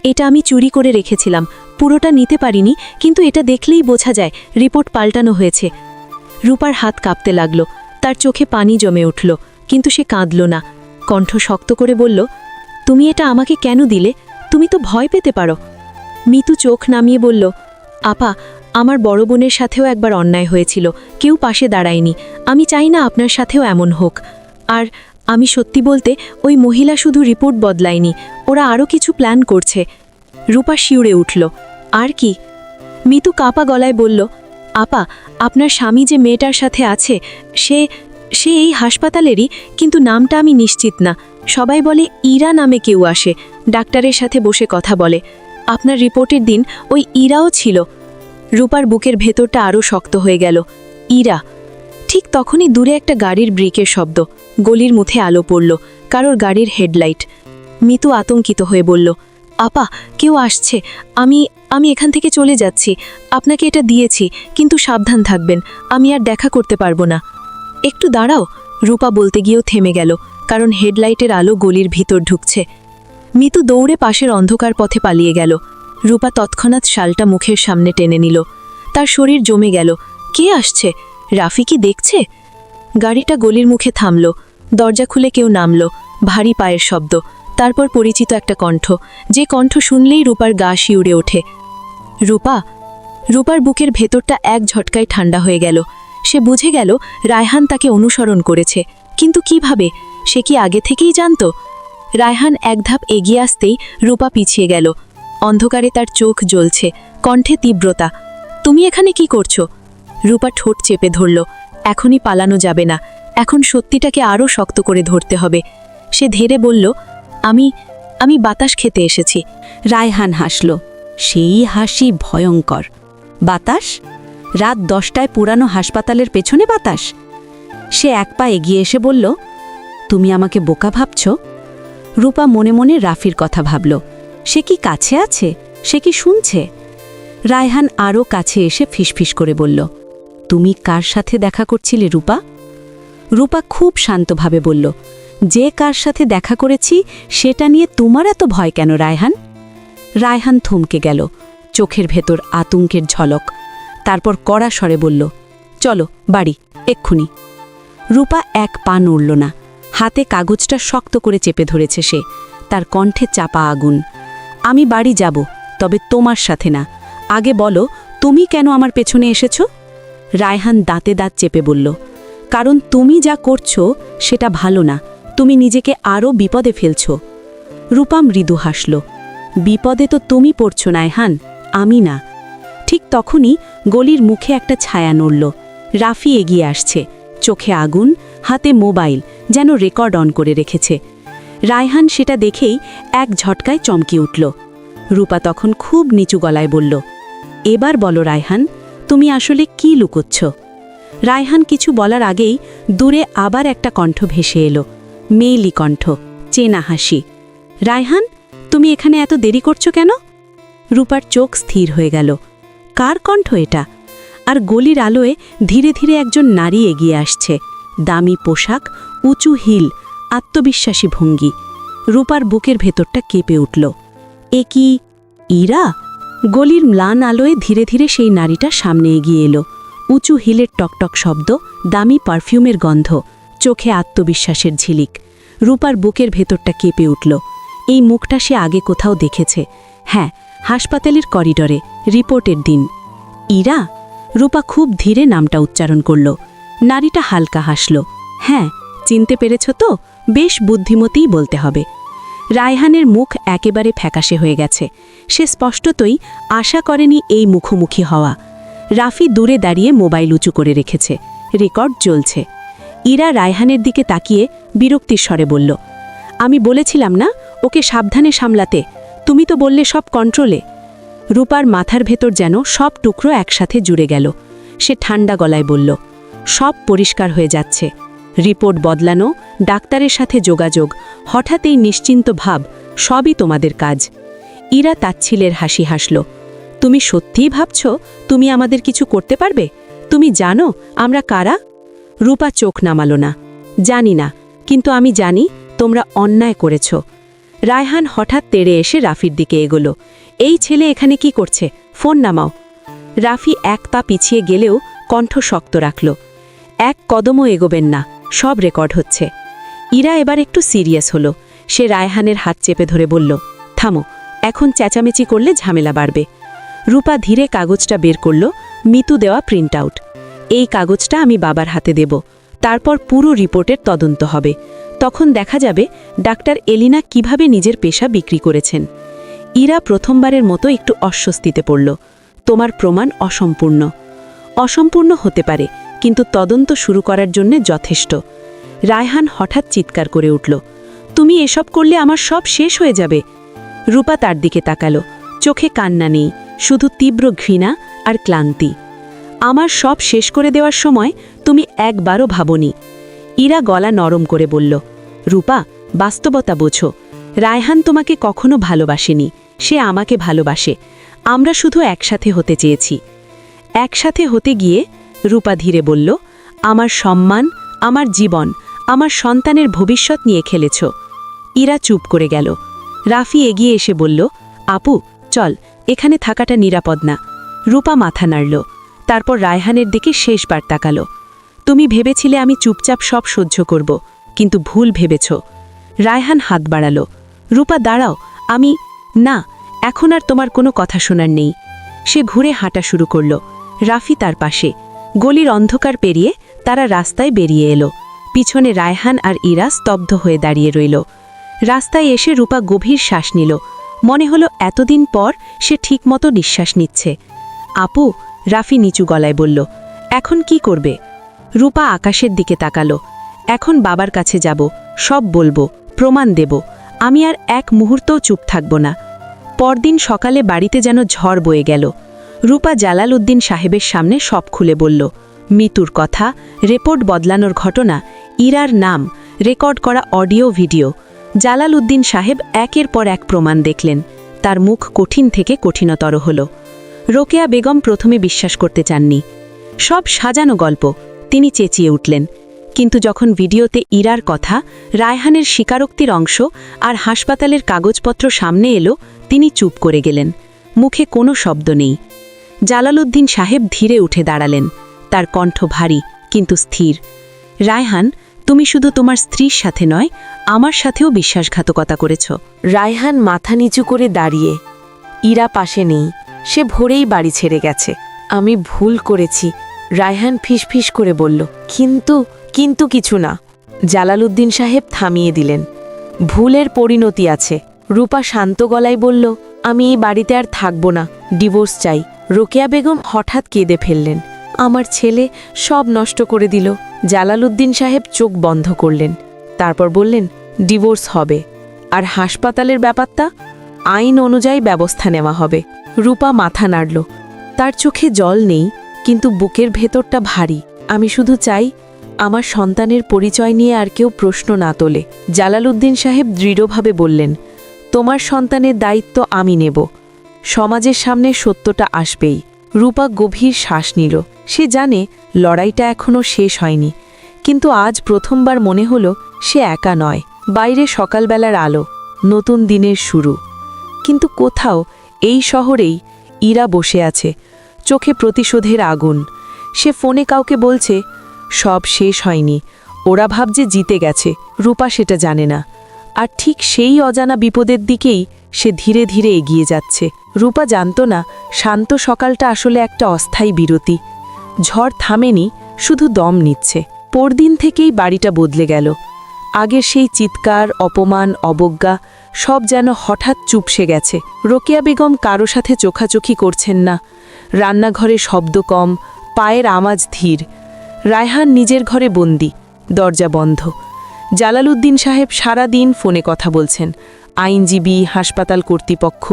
এটা আমি চুরি করে রেখেছিলাম। পুরোটা নিতে পারিনি, কিন্তু এটা দেখলেই বোঝা যায় রিপোর্ট পাল্টানো হয়েছে। রূপার হাত কাঁপতে লাগল, তার চোখে পানি জমে উঠল, কিন্তু সে কাঁদল না। কণ্ঠ শক্ত করে বলল, তুমি এটা আমাকে কেন দিলে? তুমি তো ভয় পেতে পারো। মিতু চোখ নামিয়ে বলল, আপা, আমার বড় বোনের সাথেও একবার অন্যায় হয়েছিল, কেউ পাশে দাঁড়ায়নি। আমি চাই না আপনার সাথেও এমন হোক। আর আমি সত্যি বলতে, ওই মহিলা শুধু রিপোর্ট বদলায়নি, ওরা আরও কিছু প্ল্যান করছে। রূপা শিউরে উঠল। আর কি? মিতু কাঁপা গলায় বলল, আপা, আপনার স্বামী যে মেয়েটার সাথে আছে, সে এই হাসপাতালেরই, কিন্তু নামটা আমি নিশ্চিত না। সবাই বলে ইরা নামে কেউ আসে, ডাক্তারের সাথে বসে কথা বলে। আপনার রিপোর্টের দিন ওই ইরাও ছিল। রূপার বুকের ভেতরটা আরও শক্ত হয়ে গেল। ইরা? ঠিক তখনই দূরে একটা গাড়ির ব্রেকের শব্দ। গলির মুখে আলো পড়ল, কারোর গাড়ির হেডলাইট। মিতু আতঙ্কিত হয়ে বলল, আপা, কেউ আসছে। আমি এখান থেকে চলে যাচ্ছি। আপনাকে এটা দিয়েছি, কিন্তু সাবধান থাকবেন। আমি আর দেখা করতে পারবো না। একটু দাঁড়াও, রূপা বলতে গিয়েও থেমে গেল, কারণ হেডলাইটের আলো গলির ভিতর ঢুকছে। মিতু দৌড়ে পাশের অন্ধকার পথে পালিয়ে গেল। রূপা তৎক্ষণাৎ শালটা মুখের সামনে টেনে নিল। তার শরীর জমে গেল। কে আসছে? রাফি কি দেখছে? গাড়িটা গলির মুখে থামল। দরজা খুলে কেউ নামল। ভারী পায়ের শব্দ, তারপর পরিচিত একটা কণ্ঠ, যে কণ্ঠ শুনলেই রূপার গা শিউরে ওঠে। রূপা? রূপার বুকের ভেতরটা এক ঝটকায় ঠান্ডা হয়ে গেল। সে বুঝে গেল রায়হান তাকে অনুসরণ করেছে, কিন্তু কিভাবে? সে কি আগে থেকেই জানত? রায়হান এক ধাপ এগিয়ে আসতেই রূপা পিছিয়ে গেল। অন্ধকারে তার চোখ জ্বলছে, কণ্ঠে তীব্রতা। তুমি এখানে কি করছো? রূপা ঠোঁট চেপে ধরল। এখনই পালানো যাবে না, এখন সত্যিটাকে আরও শক্ত করে ধরতে হবে। সে ধীরে বলল, আমি বাতাস খেতে এসেছি। রায়হান হাসল, সেই হাসি ভয়ঙ্কর। বাতাস? রাত 10টায় পুরানো হাসপাতালের পেছনে বাতাস? সে এক পা এগিয়ে এসে বলল, তুমি আমাকে বোকা ভাবছ? রূপা মনে মনে রাফির কথা ভাবল। সে কি কাছে আছে? সে কি শুনছে? রায়হান আরও কাছে এসে ফিসফিস করে বলল, তুমি কার সাথে দেখা করছিলে রূপা? রূপা খুব শান্তভাবে বলল, যে কার সাথে দেখা করেছি সেটা নিয়ে তোমার এত ভয় কেন রায়হান? রায়হান থমকে গেল, চোখের ভেতর আতঙ্কের ঝলক। তারপর কড়া স্বরে বলল, চলো বাড়ি, এক্ষুনি। রূপা এক পা নড়ল না, হাতে কাগজটা শক্ত করে চেপে ধরেছে সে, তার কণ্ঠে চাপা আগুন। আমি বাড়ি যাব, তবে তোমার সাথে না। আগে বলো, তুমি কেন আমার পেছনে এসেছ? রায়হান দাঁতে দাঁত চেপে বলল, কারণ তুমি যা করছো সেটা ভালো না, তুমি নিজেকে আরও বিপদে ফেলছ। রূপা মৃদু হাসল, বিপদে তো তুমি পড়ছ রায়হান, আমি না। ঠিক তখনই গলির মুখে একটা ছায়া নড়ল। রাফি এগিয়ে আসছে, চোখে আগুন, হাতে মোবাইল, যেন রেকর্ড অন করে রেখেছে। রায়হান সেটা দেখেই এক ঝটকায় চমকে উঠল। রূপা তখন খুব নিচু গলায় বলল, এবার বলো রায়হান, তুমি আসলে কি লুকোচ্ছ? রায়হান কিছু বলার আগেই দূরে আবার একটা কণ্ঠ ভেসে এলো, মেয়েলি কণ্ঠ, চেনা হাসি। রায়হান, তুমি এখানে এত দেরি করছো কেন? রূপার চোখ স্থির হয়ে গেল। কার কণ্ঠ এটা? আর গলির আলোয় ধীরে ধীরে একজন নারী এগিয়ে আসছে, দামি পোশাক, উঁচু হিল, আত্মবিশ্বাসী ভঙ্গি। রূপার বুকের ভেতরটা কেঁপে উঠল। এ কি ইরা? গলির ম্লান আলোয় ধীরে ধীরে সেই নারীটা সামনে এগিয়ে এলো। উঁচু হিলের টকটক শব্দ, দামি পারফিউমের গন্ধ, চোখে আত্মবিশ্বাসের ঝিলিক। রূপার বুকের ভেতরটা কেঁপে উঠল। এই মুখটা সে আগে কোথাও দেখেছে। হ্যাঁ, হাসপাতালের করিডরে, রিপোর্টের দিন। ইরা? রূপা খুব ধীরে নামটা উচ্চারণ করল। নারীটা হালকা হাসল। হ্যাঁ, চিনতে পেরেছ তো? বেশ বুদ্ধিমতীই বলতে হবে। রায়হানের মুখ একেবারে ফ্যাকাশে হয়ে গেছে। সে স্পষ্টতই আশা করেনি এই মুখোমুখি হওয়া। রাফি দূরে দাঁড়িয়ে মোবাইল উঁচু করে রেখেছে, রেকর্ড চলছে। ইরা রায়হানের দিকে তাকিয়ে বিরক্তির স্বরে বলল, আমি বলেছিলাম না ওকে সাবধানে সামলাতে, তুমি তো বললে সব কন্ট্রোলে। রূপার মাথার ভেতর যেন সব টুকরো একসাথে জুড়ে গেল। সে ঠান্ডা গলায় বলল, সব পরিষ্কার হয়ে যাচ্ছে। রিপোর্ট বদলানো, ডাক্তারের সাথে যোগাযোগ, হঠাৎ এই নিশ্চিন্ত ভাব, সবই তোমাদের কাজ। ইরা তাচ্ছিলের হাসি হাসল। তুমি সত্যিই ভাবছ তুমি আমাদের কিছু করতে পারবে? তুমি জানো আমরা কারা? রূপা চোখ নামাল না। জানি না, কিন্তু আমি জানি তোমরা অন্যায় করেছ। রায়হান হঠাৎ তেড়ে এসে রাফির দিকে এগোলো। এই ছেলে এখানে কি করছে? ফোন নামাও। রাফি এক পা পিছিয়ে গেলেও কণ্ঠ শক্ত রাখল, এক কদমও এগোবেন না, সব রেকর্ড হচ্ছে। ইরা এবার একটু সিরিয়াস হলো। সে রায়হানের হাত চেপে ধরে বলল, থামো, এখন চেঁচামেচি করলে ঝামেলা বাড়বে। রূপা ধীরে কাগজটা বের করল, মিতু দেওয়া প্রিন্ট আউট। এই কাগজটা আমি বাবার হাতে দেব, তারপর পুরো রিপোর্টের তদন্ত হবে। তখন দেখা যাবে ডাক্তার এলিনা কিভাবে নিজের পেশা বিক্রি করেছেন। ইরা প্রথমবারের মতো একটু অস্বস্তিতে পড়ল। তোমার প্রমাণ অসম্পূর্ণ। অসম্পূর্ণ হতে পারে, কিন্তু তদন্ত শুরু করার জন্য যথেষ্ট। রায়হান হঠাৎ চিৎকার করে উঠল, তুমি এসব করলে আমার সব শেষ হয়ে যাবে। রূপা তার দিকে তাকালো, চোখে কান্না নেই, শুধু তীব্র ঘৃণা আর ক্লান্তি। আমার সব শেষ করে দেওয়ার সময় তুমি একবারও ভাবনি। ইরা গলা নরম করে বলল, রূপা, বাস্তবতা বোঝো। রায়হান তোমাকে কখনো ভালোবাসেনি, সে আমাকে ভালোবাসে। আমরা শুধু একসাথে হতে চেয়েছি। একসাথে হতে গিয়ে, রূপা ধীরে বলল, আমার সম্মান, আমার জীবন, আমার সন্তানের ভবিষ্যৎ নিয়ে খেলেছ। ইরা চুপ করে গেল। রাফি এগিয়ে এসে বলল, আপু চল, এখানে থাকাটা নিরাপদ না। রূপা মাথা নাড়ল, তারপর রায়হানের দিকে শেষবার তাকালো। তুমি ভেবেছিলে আমি চুপচাপ সব সহ্য করব, কিন্তু ভুল ভেবেছ। রায়হান হাত বাড়ালো। রূপা দাঁড়াও, আমি না, এখন আর তোমার কোনো কথা শোনার নেই। সে ঘুরে হাঁটা শুরু করল। রাফি তার পাশে। গলির অন্ধকার পেরিয়ে তারা রাস্তায় বেরিয়ে এলো। পিছনে রায়হান আর ইরা স্তব্ধ হয়ে দাঁড়িয়ে রইল। রাস্তায় এসে রূপা গভীর শ্বাস নিল। মনে হলো এতদিন পর সে ঠিকমতো নিঃশ্বাস নিচ্ছে। আপু, রাফি নিচু গলায় বলল, এখন কি করবে? রূপা আকাশের দিকে তাকালো। এখন বাবার কাছে যাব, সব বলবো, প্রমাণ দেব। আমি আর এক মুহূর্তও চুপ থাকব না। পরদিন সকালে বাড়িতে যেন ঝড় বয়ে গেল। রূপা জালাল উদ্দিন সাহেবের সামনে সব খুলে বলল, মিতুর কথা, রিপোর্ট বদলানোর ঘটনা, ইরার নাম, রেকর্ড করা অডিও ভিডিও। জালালউদ্দিন সাহেব একের পর এক প্রমাণ দেখলেন। তার মুখ কঠিন থেকে কঠিনতর হল। রোকেয়া বেগম প্রথমে বিশ্বাস করতে চাননি। সব সাজানো গল্প, তিনি চেঁচিয়ে উঠলেন। কিন্তু যখন ভিডিওতে ইরার কথা, রায়হানের স্বীকারোক্তির অংশ আর হাসপাতালের কাগজপত্র সামনে এলো, তিনি চুপ করে গেলেন। মুখে কোনো শব্দ নেই। জালালউদ্দিন সাহেব ধীরে উঠে দাঁড়ালেন। তার কণ্ঠ ভারী কিন্তু স্থির। রায়হান, তুমি শুধু তোমার স্ত্রীর সাথে নয়, আমার সাথেও বিশ্বাসঘাতকতা করেছ। রায়হান মাথা নিচু করে দাঁড়িয়ে। ইরা পাশে নেই, সে ভোরেই বাড়ি ছেড়ে গেছে। আমি ভুল করেছি, রায়হান ফিসফিস করে বলল। কিন্তু কিছু না। জালালউদ্দিন সাহেব থামিয়ে দিলেন। ভুলের পরিণতি আছে। রূপা শান্ত গলায় বলল, আমি এই বাড়িতে আর থাকব না, ডিভোর্স চাই। রোকেয়া বেগম হঠাৎ কেঁদে ফেললেন। আমার ছেলে সব নষ্ট করে দিল। জালালউদ্দিন সাহেব চোখ বন্ধ করলেন। তারপর বললেন, ডিভোর্স হবে। আর হাসপাতালের ব্যাপারটা আইন অনুযায়ী ব্যবস্থা নেওয়া হবে। রূপা মাথা নাড়ল। তার চোখে জল নেই, কিন্তু বুকের ভেতরটা ভারী। আমি শুধু চাই আমার সন্তানের পরিচয় নিয়ে আর কেউ প্রশ্ন না তোলে। জালালউদ্দিন সাহেব দৃঢ়ভাবে বললেন, তোমার সন্তানের দায়িত্ব আমি নেব। সমাজের সামনে সত্যটা আসবেই। রূপা গভীর শ্বাস নিল। সে জানে লড়াইটা এখনও শেষ হয়নি, কিন্তু আজ প্রথমবার মনে হলো সে একা নয়। বাইরে সকালবেলার আলো, নতুন দিনের শুরু। কিন্তু কোথাও এই শহরেই ইরা বসে আছে, চোখে প্রতিশোধের আগুন। সে ফোনে কাউকে বলছে, সব শেষ হয়নি, ওরা ভাবছে জিতে গেছে। রূপা সেটা জানে না। আর ঠিক সেই অজানা বিপদের দিকেই সে ধীরে ধীরে এগিয়ে যাচ্ছে। রূপা জানত না শান্ত সকালটা আসলে একটা অস্থায়ী বিরতি। ঝড় থামেনি, শুধু দম নিচ্ছে। পরদিন থেকেই বাড়িটা বদলে গেল। আগের সেই চিৎকার, অপমান, অবজ্ঞা সব যেন হঠাৎ চুপসে গেছে। রোকেয়া বেগম কারো সাথে চোখাচোখি করছেন না। রান্নাঘরে শব্দ কম, পায়ের আওয়াজ ধীর। রায়হান নিজের ঘরে বন্দি, দরজা বন্ধ। জালালউদ্দিন সাহেব সারা দিন ফোনে কথা বলছেন। আইনজীবী, হাসপাতাল কর্তৃপক্ষ,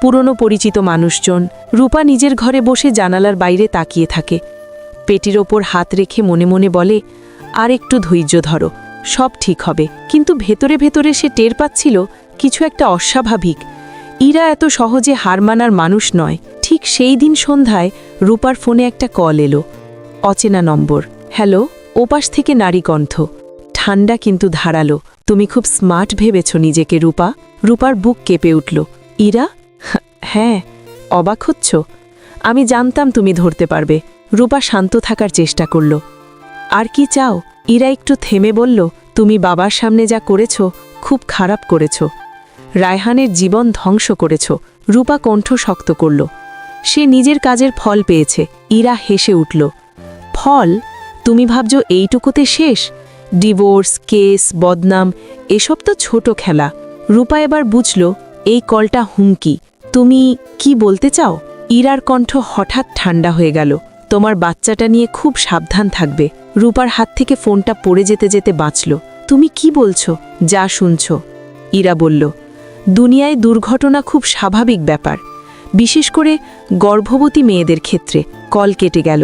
পুরনো পরিচিত মানুষজন। রূপা নিজের ঘরে বসে জানালার বাইরে তাকিয়ে থাকে। পেটির ওপর হাত রেখে মনে মনে বলে, আর একটু ধৈর্য ধরো, সব ঠিক হবে। কিন্তু ভেতরে ভেতরে সে টের পাচ্ছিল কিছু একটা অস্বাভাবিক। ইরা এত সহজে হার মানার মানুষ নয়। ঠিক সেই দিন সন্ধ্যায় রূপার ফোনে একটা কল এলো। অচেনা নম্বর। হ্যালো, ওপাশ থেকে নারী কণ্ঠ, ঠান্ডা কিন্তু ধারালো। তুমি খুব স্মার্ট ভেবেছ নিজেকে রূপা। রূপার বুক কেঁপে উঠল। ইরা? হ্যাঁ। অবাক হচ্ছ? আমি জানতাম তুমি ধরতে পারবে। রূপা শান্ত থাকার চেষ্টা করল। আর কি চাও? ইরা একটু থেমে বলল, তুমি বাবার সামনে যা করেছ, খুব খারাপ করেছ। রায়হানের জীবন ধ্বংস করেছ। রূপা কণ্ঠ শক্ত করল। সে নিজের কাজের ফল পেয়েছে। ইরা হেসে উঠল। ফল? তুমি ভাবছ এইটুকুতে শেষ? ডিভোর্স, কেস, বদনাম এসব তো ছোট খেলা। রূপা এবার বুঝল এই কলটা হুমকি। তুমি কি বলতে চাও? ইরার কণ্ঠ হঠাৎ ঠান্ডা হয়ে গেল। তোমার বাচ্চাটা নিয়ে খুব সাবধান থাকবে। রূপার হাত থেকে ফোনটা পড়ে যেতে যেতে বাঁচল। তুমি কি বলছো? যা শুনছ। ইরা বলল, দুনিয়ায় দুর্ঘটনা খুব স্বাভাবিক ব্যাপার, বিশেষ করে গর্ভবতী মেয়েদের ক্ষেত্রে। কল কেটে গেল।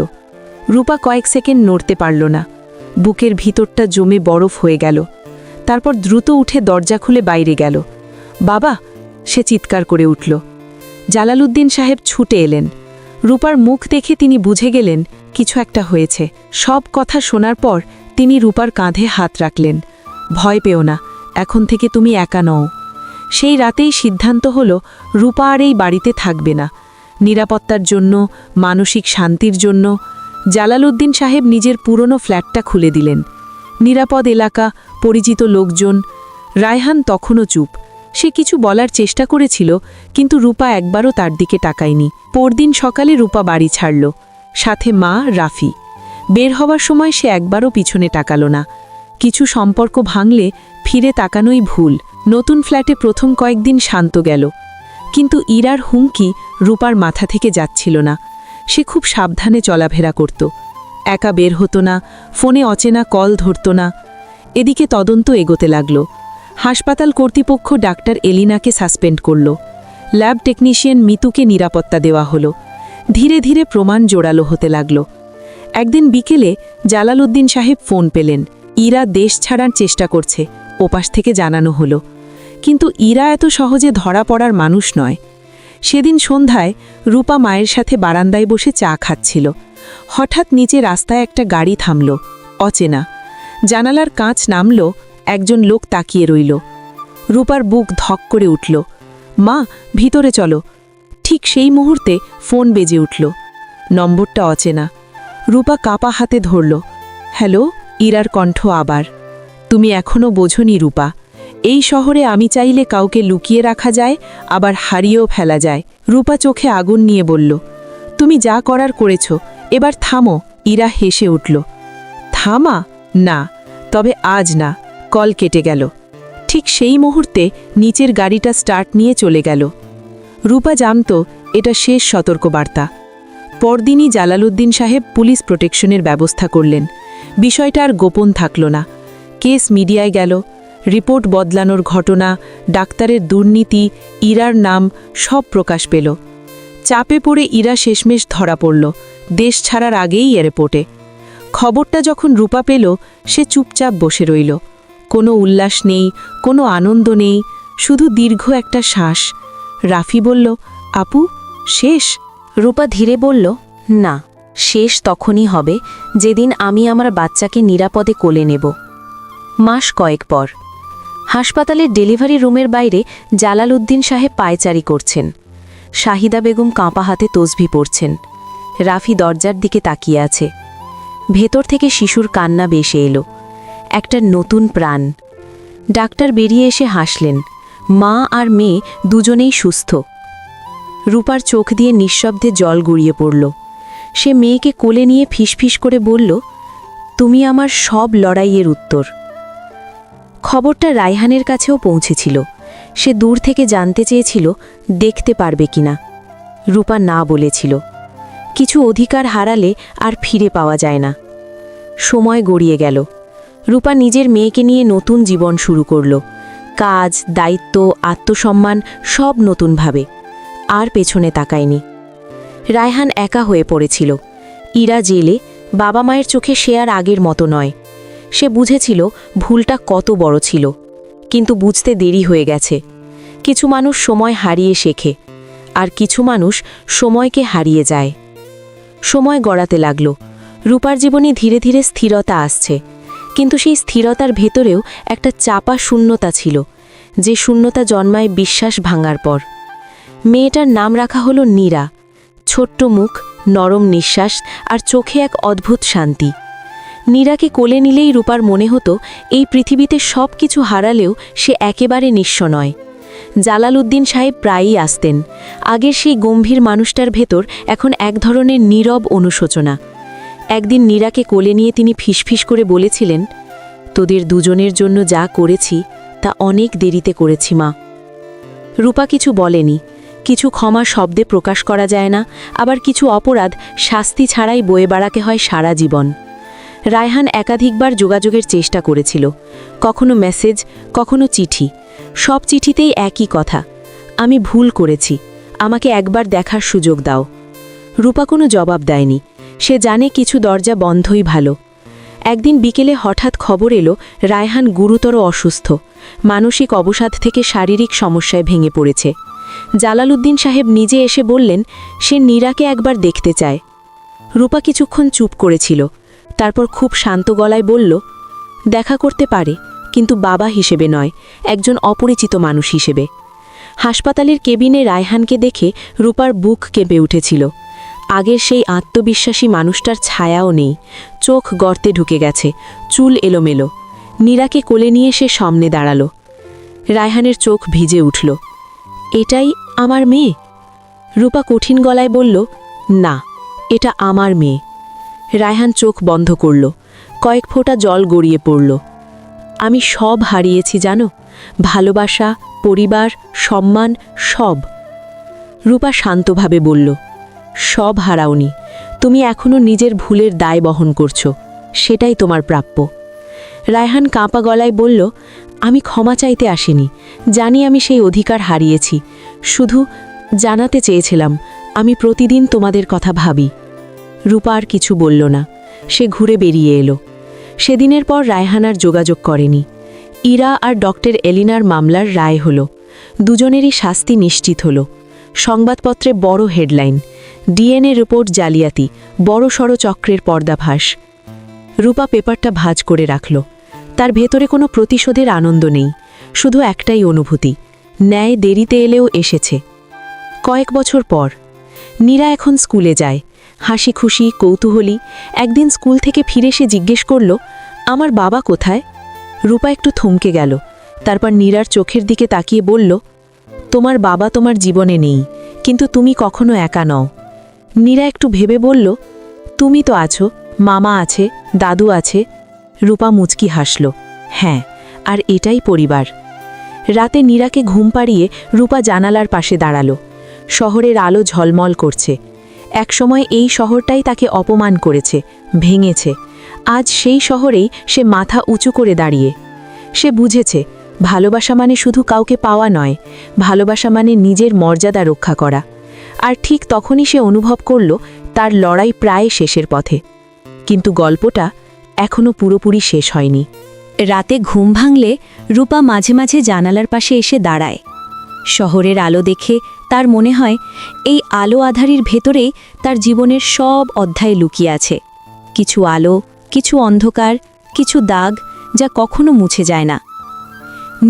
রূপা কয়েক সেকেন্ড নড়তে পারল না। বুকের ভিতরটা জমে বরফ হয়ে গেল। তারপর দ্রুত উঠে দরজা খুলে বাইরে গেল। বাবা! সে চিৎকার করে উঠল। জালালউদ্দিন সাহেব ছুটে এলেন। রূপার মুখ দেখে তিনি বুঝে গেলেন কিছু একটা হয়েছে। সব কথা শোনার পর তিনি রূপার কাঁধে হাত রাখলেন। ভয় পেও না, এখন থেকে তুমি একা নও। সেই রাতেই সিদ্ধান্ত হল রূপা আর এই বাড়িতে থাকবে না। নিরাপত্তার জন্য, মানসিক শান্তির জন্য জালালউদ্দিন সাহেব নিজের পুরনো ফ্ল্যাটটা খুলে দিলেন। নিরাপদ এলাকা, পরিচিত লোকজন। রায়হান তখনও চুপ। সে কিছু বলার চেষ্টা করেছিল, কিন্তু রূপা একবারও তার দিকে তাকায়নি। পরদিন সকালে রূপা বাড়ি ছাড়ল, সাথে মা, রাফি। বের হওয়ার সময় সে একবারও পিছনে তাকালো না। কিছু সম্পর্ক ভাঙলে ফিরে তাকানোই ভুল। নতুন ফ্ল্যাটে প্রথম কয়েকদিন শান্ত গেল, কিন্তু ইরার হুমকি রূপার মাথা থেকে যাচ্ছিল না। সে খুব সাবধানে চলাফেরা করত। একা বের হতো না, ফোনে অচেনা কল ধরত না। এদিকে তদন্ত এগোতে লাগল। হাসপাতাল কর্তৃপক্ষ ডাক্তার এলিনাকে সাসপেন্ড করল। ল্যাব টেকনিশিয়ান মিতুকে নিরাপত্তা দেওয়া হলো। ধীরে ধীরে প্রমাণ জোরালো হতে লাগল। একদিন বিকেলে জালালউদ্দিন সাহেব ফোন পেলেন। ইরা দেশ ছাড়ার চেষ্টা করছে, ওপাশ থেকে জানানো হলো। কিন্তু ইরা এত সহজে ধরা পড়ার মানুষ নয়। সেদিন সন্ধ্যায় রূপা মায়ের সাথে বারান্দায় বসে চা খাচ্ছিল। হঠাৎ নিচে রাস্তায় একটা গাড়ি থামল, অচেনা। জানালার কাঁচ নামল, একজন লোক তাকিয়ে রইল। রূপার বুক ধক করে উঠল। মা, ভিতরে চলো। ঠিক সেই মুহূর্তে ফোন বেজে উঠল। নম্বরটা অচেনা। রূপা কাপা হাতে ধরল। হ্যালো, ইরার কণ্ঠ আবার। তুমি এখনও বোঝনি রূপা, এই শহরে আমি চাইলে কাউকে লুকিয়ে রাখা যায়, আবার হারিয়েও ফেলা যায়। রূপা চোখে আগুন নিয়ে বলল, তুমি যা করার করেছ, এবার থামো। ইরা হেসে উঠল। থামা? না, তবে আজ না। কল কেটে গেল। ঠিক সেই মুহূর্তে নিচের গাড়িটা স্টার্ট নিয়ে চলে গেল। রূপা জানত এটা শেষ সতর্কবার্তা। পরদিনই জালালউদ্দিন সাহেব পুলিশ প্রোটেকশনের ব্যবস্থা করলেন। বিষয়টা আর গোপন থাকল না। কেস মিডিয়ায় গেল। রিপোর্ট বদলানোর ঘটনা, ডাক্তারের দুর্নীতি, ইরার নাম সব প্রকাশ পেল। চাপে পড়ে ইরা শেষমেশ ধরা পড়ল, দেশ ছাড়ার আগেই এয়ারপোর্টে। খবরটা যখন রূপা পেল, সে চুপচাপ বসে রইল। কোনো উল্লাস নেই, কোনো আনন্দ নেই, শুধু দীর্ঘ একটা শ্বাস। রাফি বলল, আপু, শেষ? রূপা ধীরে বলল, না, শেষ তখনই হবে যেদিন আমি আমার বাচ্চাকে নিরাপদে কোলে নেব। মাস কয়েক পর হাসপাতালের ডেলিভারি রুমের বাইরে জালালউদ্দিন সাহেব পায়চারি করছেন। শাহিদা বেগম কাঁপা হাতে তসবি পড়ছেন। রাফি দরজার দিকে তাকিয়ে আছে। ভেতর থেকে শিশুর কান্না ভেসে এলো, একটা নতুন প্রাণ। ডাক্তার বেরিয়ে এসে হাসলেন। মা আর মেয়ে দুজনেই সুস্থ। রূপার চোখ দিয়ে নিঃশব্দে জল গড়িয়ে পড়ল। সে মেয়েকে কোলে নিয়ে ফিসফিস করে বলল, তুমি আমার সব লড়াইয়ের উত্তর। খবরটা রায়হানের কাছেও পৌঁছেছিল। সে দূর থেকে জানতে চেয়েছিল দেখতে পারবে কিনা। রূপা না বলেছিল। কিছু অধিকার হারালে আর ফিরে পাওয়া যায় না। সময় গড়িয়ে গেল। রূপা নিজের মেয়েকে নিয়ে নতুন জীবন শুরু করল। কাজ, দায়িত্ব, আত্মসম্মান সব নতুনভাবে। আর পেছনে তাকায়নি। রায়হান একা হয়ে পড়েছিল। ইরা জেলে, বাবা মায়ের চোখে সে আর আগের মতো নয়। সে বুঝেছিল ভুলটা কত বড় ছিল, কিন্তু বুঝতে দেরি হয়ে গেছে। কিছু মানুষ সময় হারিয়ে শেখে, আর কিছু মানুষ সময়কে হারিয়ে যায়। সময় গড়াতে লাগল। রূপার জীবনে ধীরে ধীরে স্থিরতা আসছে, কিন্তু সেই স্থিরতার ভেতরেও একটা চাপা শূন্যতা ছিল, যে শূন্যতা জন্মায় বিশ্বাস ভাঙার পর। মেয়েটার নাম রাখা হলো নীরা। ছোট্ট মুখ, নরম নিঃশ্বাস আর চোখে এক অদ্ভুত শান্তি। নীরাকে কোলে নিলেই রূপার মনে হতো এই পৃথিবীতে সব কিছু হারালেও সে একেবারে নিঃস্ব নয়। জালালউদ্দিন সাহেব প্রায়ই আসতেন। আগের সেই গম্ভীর মানুষটার ভেতর এখন এক ধরনের নীরব অনুশোচনা। একদিন নীরাকে কোলে নিয়ে তিনি ফিসফিস করে বলেছিলেন, তোদের দুজনের জন্য যা করেছি তা অনেক দেরিতে করেছি মা। রূপা কিছু বলেনি। কিছু ক্ষমা শব্দে প্রকাশ করা যায় না, আবার কিছু অপরাধ শাস্তি ছাড়াই বয়ে বেড়াতে হয় সারা জীবন। রায়হান একাধিকবার যোগাযোগের চেষ্টা করেছিল, কখনো মেসেজ, কখনো চিঠি। সব চিঠিতেই একই কথা, আমি ভুল করেছি, আমাকে একবার দেখার সুযোগ দাও। রূপা কোনো জবাব দেয়নি। সে জানে কিছু দরজা বন্ধই ভালো। একদিন বিকেলে হঠাৎ খবর এলো রায়হান গুরুতর অসুস্থ, মানসিক অবসাদ থেকে শারীরিক সমস্যায় ভেঙে পড়েছে। জালালউদ্দিন সাহেব নিজে এসে বললেন সে নীরাকে একবার দেখতে চায়। রূপা কিছুক্ষণ চুপ করেছিল, তারপর খুব শান্ত গলায় বলল, দেখা করতে পারে, কিন্তু বাবা হিসেবে নয়, একজন অপরিচিত মানুষ হিসেবে। হাসপাতালের কেবিনে রায়হানকে দেখে রূপার বুক কেঁপে উঠেছিল। আগের সেই আত্মবিশ্বাসী মানুষটার ছায়াও নেই। চোখ গর্তে ঢুকে গেছে, চুল এলোমেলো। নীরাকে কোলে নিয়ে সে সামনে দাঁড়ালো। রায়হানের চোখ ভিজে উঠল। এটাই আমার মেয়ে? রূপা কঠিন গলায় বলল, না, এটা আমার মেয়ে। রায়হান চোখ বন্ধ করল। কয়েক ফোঁটা জল গড়িয়ে পড়ল। আমি সব হারিয়েছি জানো, ভালোবাসা, পরিবার, সম্মান, সব। রূপা শান্তভাবে বলল, সব হারাওনি, তুমি এখনো নিজের ভুলের দায় বহন করছো, সেটাই তোমার প্রাপ্য। রায়হান কাঁপা গলায় বলল, আমি ক্ষমা চাইতে আসিনি, জানি আমি সেই অধিকার হারিয়েছি, শুধু জানাতে চেয়েছিলাম আমি প্রতিদিন তোমাদের কথা ভাবি। রূপা আর কিছু বলল না। সে ঘুরে বেরিয়ে এলো। সেদিনের পর রায়হান আর যোগাযোগ করেনি। ইরা আর ডক্টর এলিনার মামলার রায় হল। দুজনেরই শাস্তি নিশ্চিত হল। সংবাদপত্রে বড় হেডলাইন, ডিএনএ রিপোর্ট জালিয়াতি, বড়সড় চক্রের পর্দাভাস। রূপা পেপারটা ভাঁজ করে রাখল। তার ভেতরে কোনো প্রতিশোধের আনন্দ নেই, শুধু একটাই অনুভূতি, ন্যায় দেরিতে এলেও এসেছে। কয়েক বছর পর নীরা এখন স্কুলে যায়, হাসি খুশি কৌতূহলী। একদিন স্কুল থেকে ফিরে সে জিজ্ঞেস করল, আমার বাবা কোথায়? রূপা একটু থমকে গেল, তারপর নীরার চোখের দিকে তাকিয়ে বলল, তোমার বাবা তোমার জীবনে নেই, কিন্তু তুমি কখনো একা নও। নীরা একটু ভেবে বলল, তুমি তো আছো, মামা আছে, দাদু আছে। রূপা মুচকি হাসল, হ্যাঁ, আর এটাই পরিবার। রাতে নীরাকে ঘুম পাড়িয়ে রূপা জানালার পাশে দাঁড়ালো। শহরের আলো ঝলমল করছে। একসময় এই শহরটাই তাকে অপমান করেছে, ভেঙেছে। আজ সেই শহরেই সে মাথা উঁচু করে দাঁড়িয়ে। সে বুঝেছে, ভালোবাসা মানে শুধু কাউকে পাওয়া নয়, ভালোবাসা মানে নিজের মর্যাদা রক্ষা করা। আর ঠিক তখনই সে অনুভব করল তার লড়াই প্রায় শেষের পথে। কিন্তু গল্পটা এখনও পুরোপুরি শেষ হয়নি। রাতে ঘুম ভাঙলে রূপা মাঝে মাঝে জানালার পাশে এসে দাঁড়ায়। শহরের আলো দেখে তার মনে হয় এই আলো আধারির ভেতরেই তার জীবনের সব অধ্যায় লুকিয়ে আছে। কিছু আলো, কিছু অন্ধকার, কিছু দাগ যা কখনো মুছে যায় না।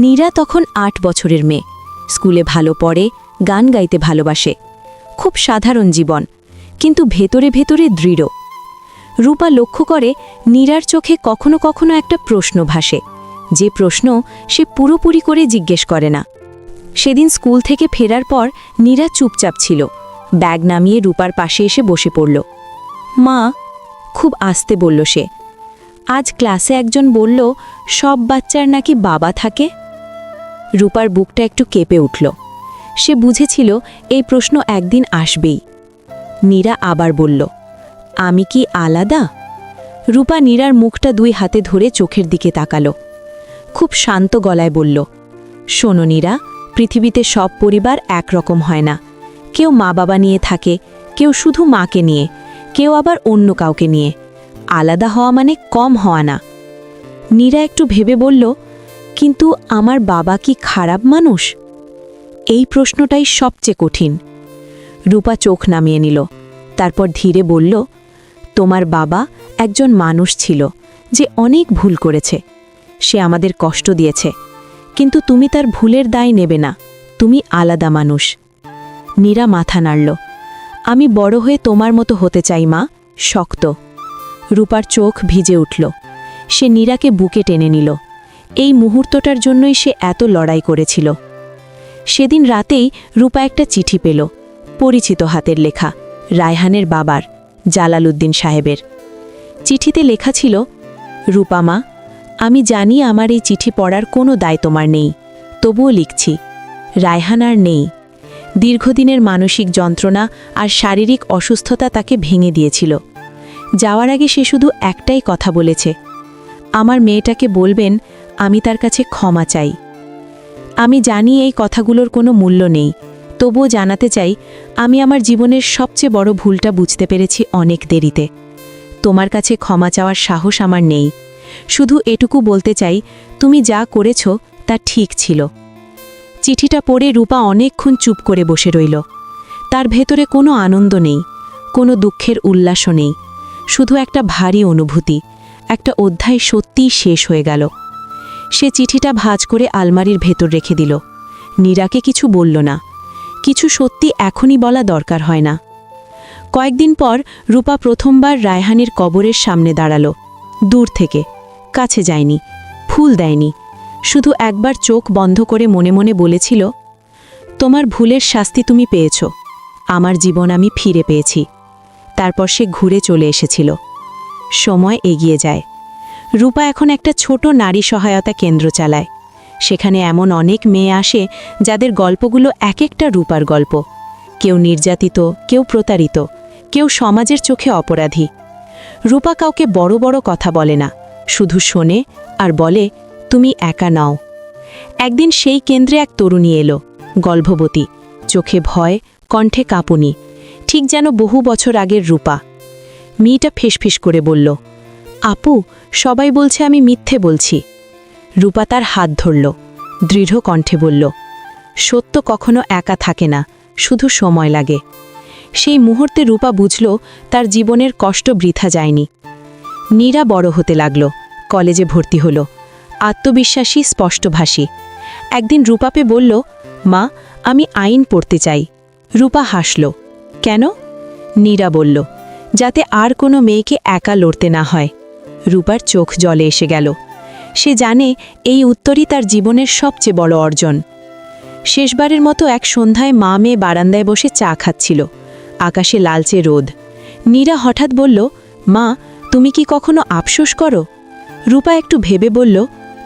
নীরা তখন ৮ বছরের মেয়ে, স্কুলে ভালো পড়ে, গান গাইতে ভালোবাসে। খুব সাধারণ জীবন, কিন্তু ভেতরে ভেতরে দৃঢ়। রূপা লক্ষ্য করে নীরার চোখে কখনো কখনো একটা প্রশ্ন ভাসে, যে প্রশ্ন সে পুরোপুরি করে জিজ্ঞেস করে না। সেদিন স্কুল থেকে ফেরার পর নীরা চুপচাপ ছিল। ব্যাগ নামিয়ে রূপার পাশে এসে বসে পড়ল। মা, খুব আস্তে বলল সে, আজ ক্লাসে একজন বলল সব বাচ্চার নাকি বাবা থাকে। রূপার বুকটা একটু কেঁপে উঠল। সে বুঝেছিল এই প্রশ্ন একদিন আসবেই। নীরা আবার বলল, আমি কি আলাদা? রূপা নীরার মুখটা 2 হাতে ধরে চোখের দিকে তাকালো। খুব শান্ত গলায় বলল, শোনো নীরা, পৃথিবীতে সব পরিবার একরকম হয় না। কেউ মা বাবা নিয়ে থাকে, কেউ শুধু মাকে নিয়ে, কেউ আবার অন্য কাউকে নিয়ে। আলাদা হওয়া মানে কম হওয়া না। নীরা একটু ভেবে বলল, কিন্তু আমার বাবা কি খারাপ মানুষ? এই প্রশ্নটাই সবচেয়ে কঠিন। রূপা চোখ নামিয়ে নিল, তারপর ধীরে বলল, তোমার বাবা একজন মানুষ ছিল যে অনেক ভুল করেছে। সে আমাদের কষ্ট দিয়েছে, কিন্তু তুমি তার ভুলের দায় নেবে না। তুমি আলাদা মানুষ। নীরা মাথা নাড়ল। আমি বড় হয়ে তোমার মতো হতে চাই মা, শক্ত। রূপার চোখ ভিজে উঠল। সে নীরাকে বুকে টেনে নিল। এই মুহূর্তটার জন্যই সে এত লড়াই করেছিল। সেদিন রাতেই রূপা একটা চিঠি পেল, পরিচিত হাতের লেখা, রায়হানের বাবার, জালালউদ্দিন সাহেবের। চিঠিতে লেখা ছিল, রূপা মা, আমি জানি আমার এই চিঠি পড়ার কোনো দায় তোমার নেই, তবুও লিখছি। রায়হান আর নেই। দীর্ঘদিনের মানসিক যন্ত্রণা আর শারীরিক অসুস্থতা তাকে ভেঙে দিয়েছিল। যাওয়ার আগে সে শুধু একটাই কথা বলেছে, আমার মেয়েটাকে বলবেন আমি তার কাছে ক্ষমা চাই। আমি জানি এই কথাগুলোর কোনো মূল্য নেই, তবুও জানাতে চাই আমি আমার জীবনের সবচেয়ে বড় ভুলটা বুঝতে পেরেছি অনেক দেরিতে। তোমার কাছে ক্ষমা চাওয়ার সাহস আমার নেই। শুধু এটুকু বলতে চাই, তুমি যা করেছ তা ঠিক ছিল। চিঠিটা পড়ে রূপা অনেকক্ষণ চুপ করে বসে রইল। তার ভেতরে কোনো আনন্দ নেই, কোনো দুঃখের উল্লাসও নেই, শুধু একটা ভারী অনুভূতি, একটা অধ্যায় সত্যিই শেষ হয়ে গেল। সে চিঠিটা ভাঁজ করে আলমারির ভেতর রেখে দিল। নীরাকে কিছু বলল না। কিছু সত্যি এখনই বলা দরকার হয় না। কয়েকদিন পর রূপা প্রথমবার রায়হানের কবরের সামনে দাঁড়াল। দূর থেকে, কাছে যায়নি, ফুল দেয়নি, শুধু একবার চোখ বন্ধ করে মনে মনে বলেছিল, তোমার ভুলের শাস্তি তুমি পেয়েছ, আমার জীবন আমি ফিরে পেয়েছি। তারপর সে ঘুরে চলে এসেছিল। সময় এগিয়ে যায়। রূপা এখন একটা ছোট নারী সহায়তা কেন্দ্র চালায়। সেখানে এমন অনেক মেয়ে আসে যাদের গল্পগুলো এক একটা রূপার গল্প। কেউ নির্যাতিত, কেউ প্রতারিত, কেউ সমাজের চোখে অপরাধী। রূপা কাউকে বড় বড় কথা বলে না, শুধু শোনে আর বলে, তুমি একা নাও। একদিন সেই কেন্দ্রে এক তরুণী এলো, গর্ভবতী, চোখে ভয়, কণ্ঠে কাঁপুনি, ঠিক যেন বহু বছর আগের রূপা। মেয়েটা ফিসফিস করে বলল, আপু, সবাই বলছে আমি মিথ্যে বলছি। রূপা তার হাত ধরল, দৃঢ় কণ্ঠে বলল, সত্য কখনো একা থাকে না, শুধু সময় লাগে। সেই মুহূর্তে রূপা বুঝল তার জীবনের কষ্ট বৃথা যায়নি। নীরা বড় হতে লাগল, কলেজে ভর্তি হল, আত্মবিশ্বাসী, স্পষ্টভাষী। একদিন রূপাপে বলল, মা, আমি আইন পড়তে চাই। রূপা হাসল। কেন? নীরা বলল, যাতে আর কোনো মেয়েকে একা লড়তে না হয়। রূপার চোখ জলে এসে গেল। সে জানে এই উত্তরই তার জীবনের সবচেয়ে বড় অর্জন। শেষবারের মতো এক সন্ধ্যায় মা মেয়ে বারান্দায় বসে চা খাচ্ছিল। আকাশে লালচে রোদ। নীরা হঠাৎ বলল, মা, তুমি কি কখনো আফসোস করো? রূপা একটু ভেবে বলল,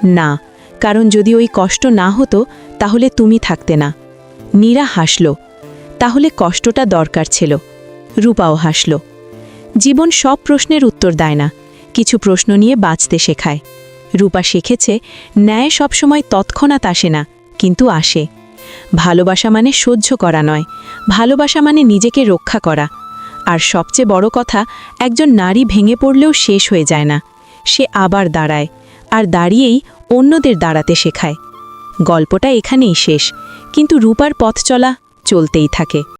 না, কারণ যদি ওই কষ্ট না হতো তাহলে তুমি থাকতে না। নীরা হাসল। তাহলে কষ্টটা দরকার ছিল। রূপাও হাসল। জীবন সব প্রশ্নের উত্তর দেয় না, কিছু প্রশ্ন নিয়ে বাঁচতে শেখায়। রূপা শিখেছে ন্যায় সবসময় তৎক্ষণাৎ আসে না, কিন্তু আসে। ভালোবাসা মানে সহ্য করা নয়, ভালোবাসা মানে নিজেকে রক্ষা করা। আর সবচেয়ে বড় কথা, একজন নারী ভেঙে পড়লেও শেষ হয়ে যায় না, সে আবার দাঁড়ায়, আর দাঁড়িয়েই অন্যদের দাঁড়াতে শেখায়। গল্পটা এখানেই শেষ, কিন্তু রূপার পথ চলা চলতেই থাকে।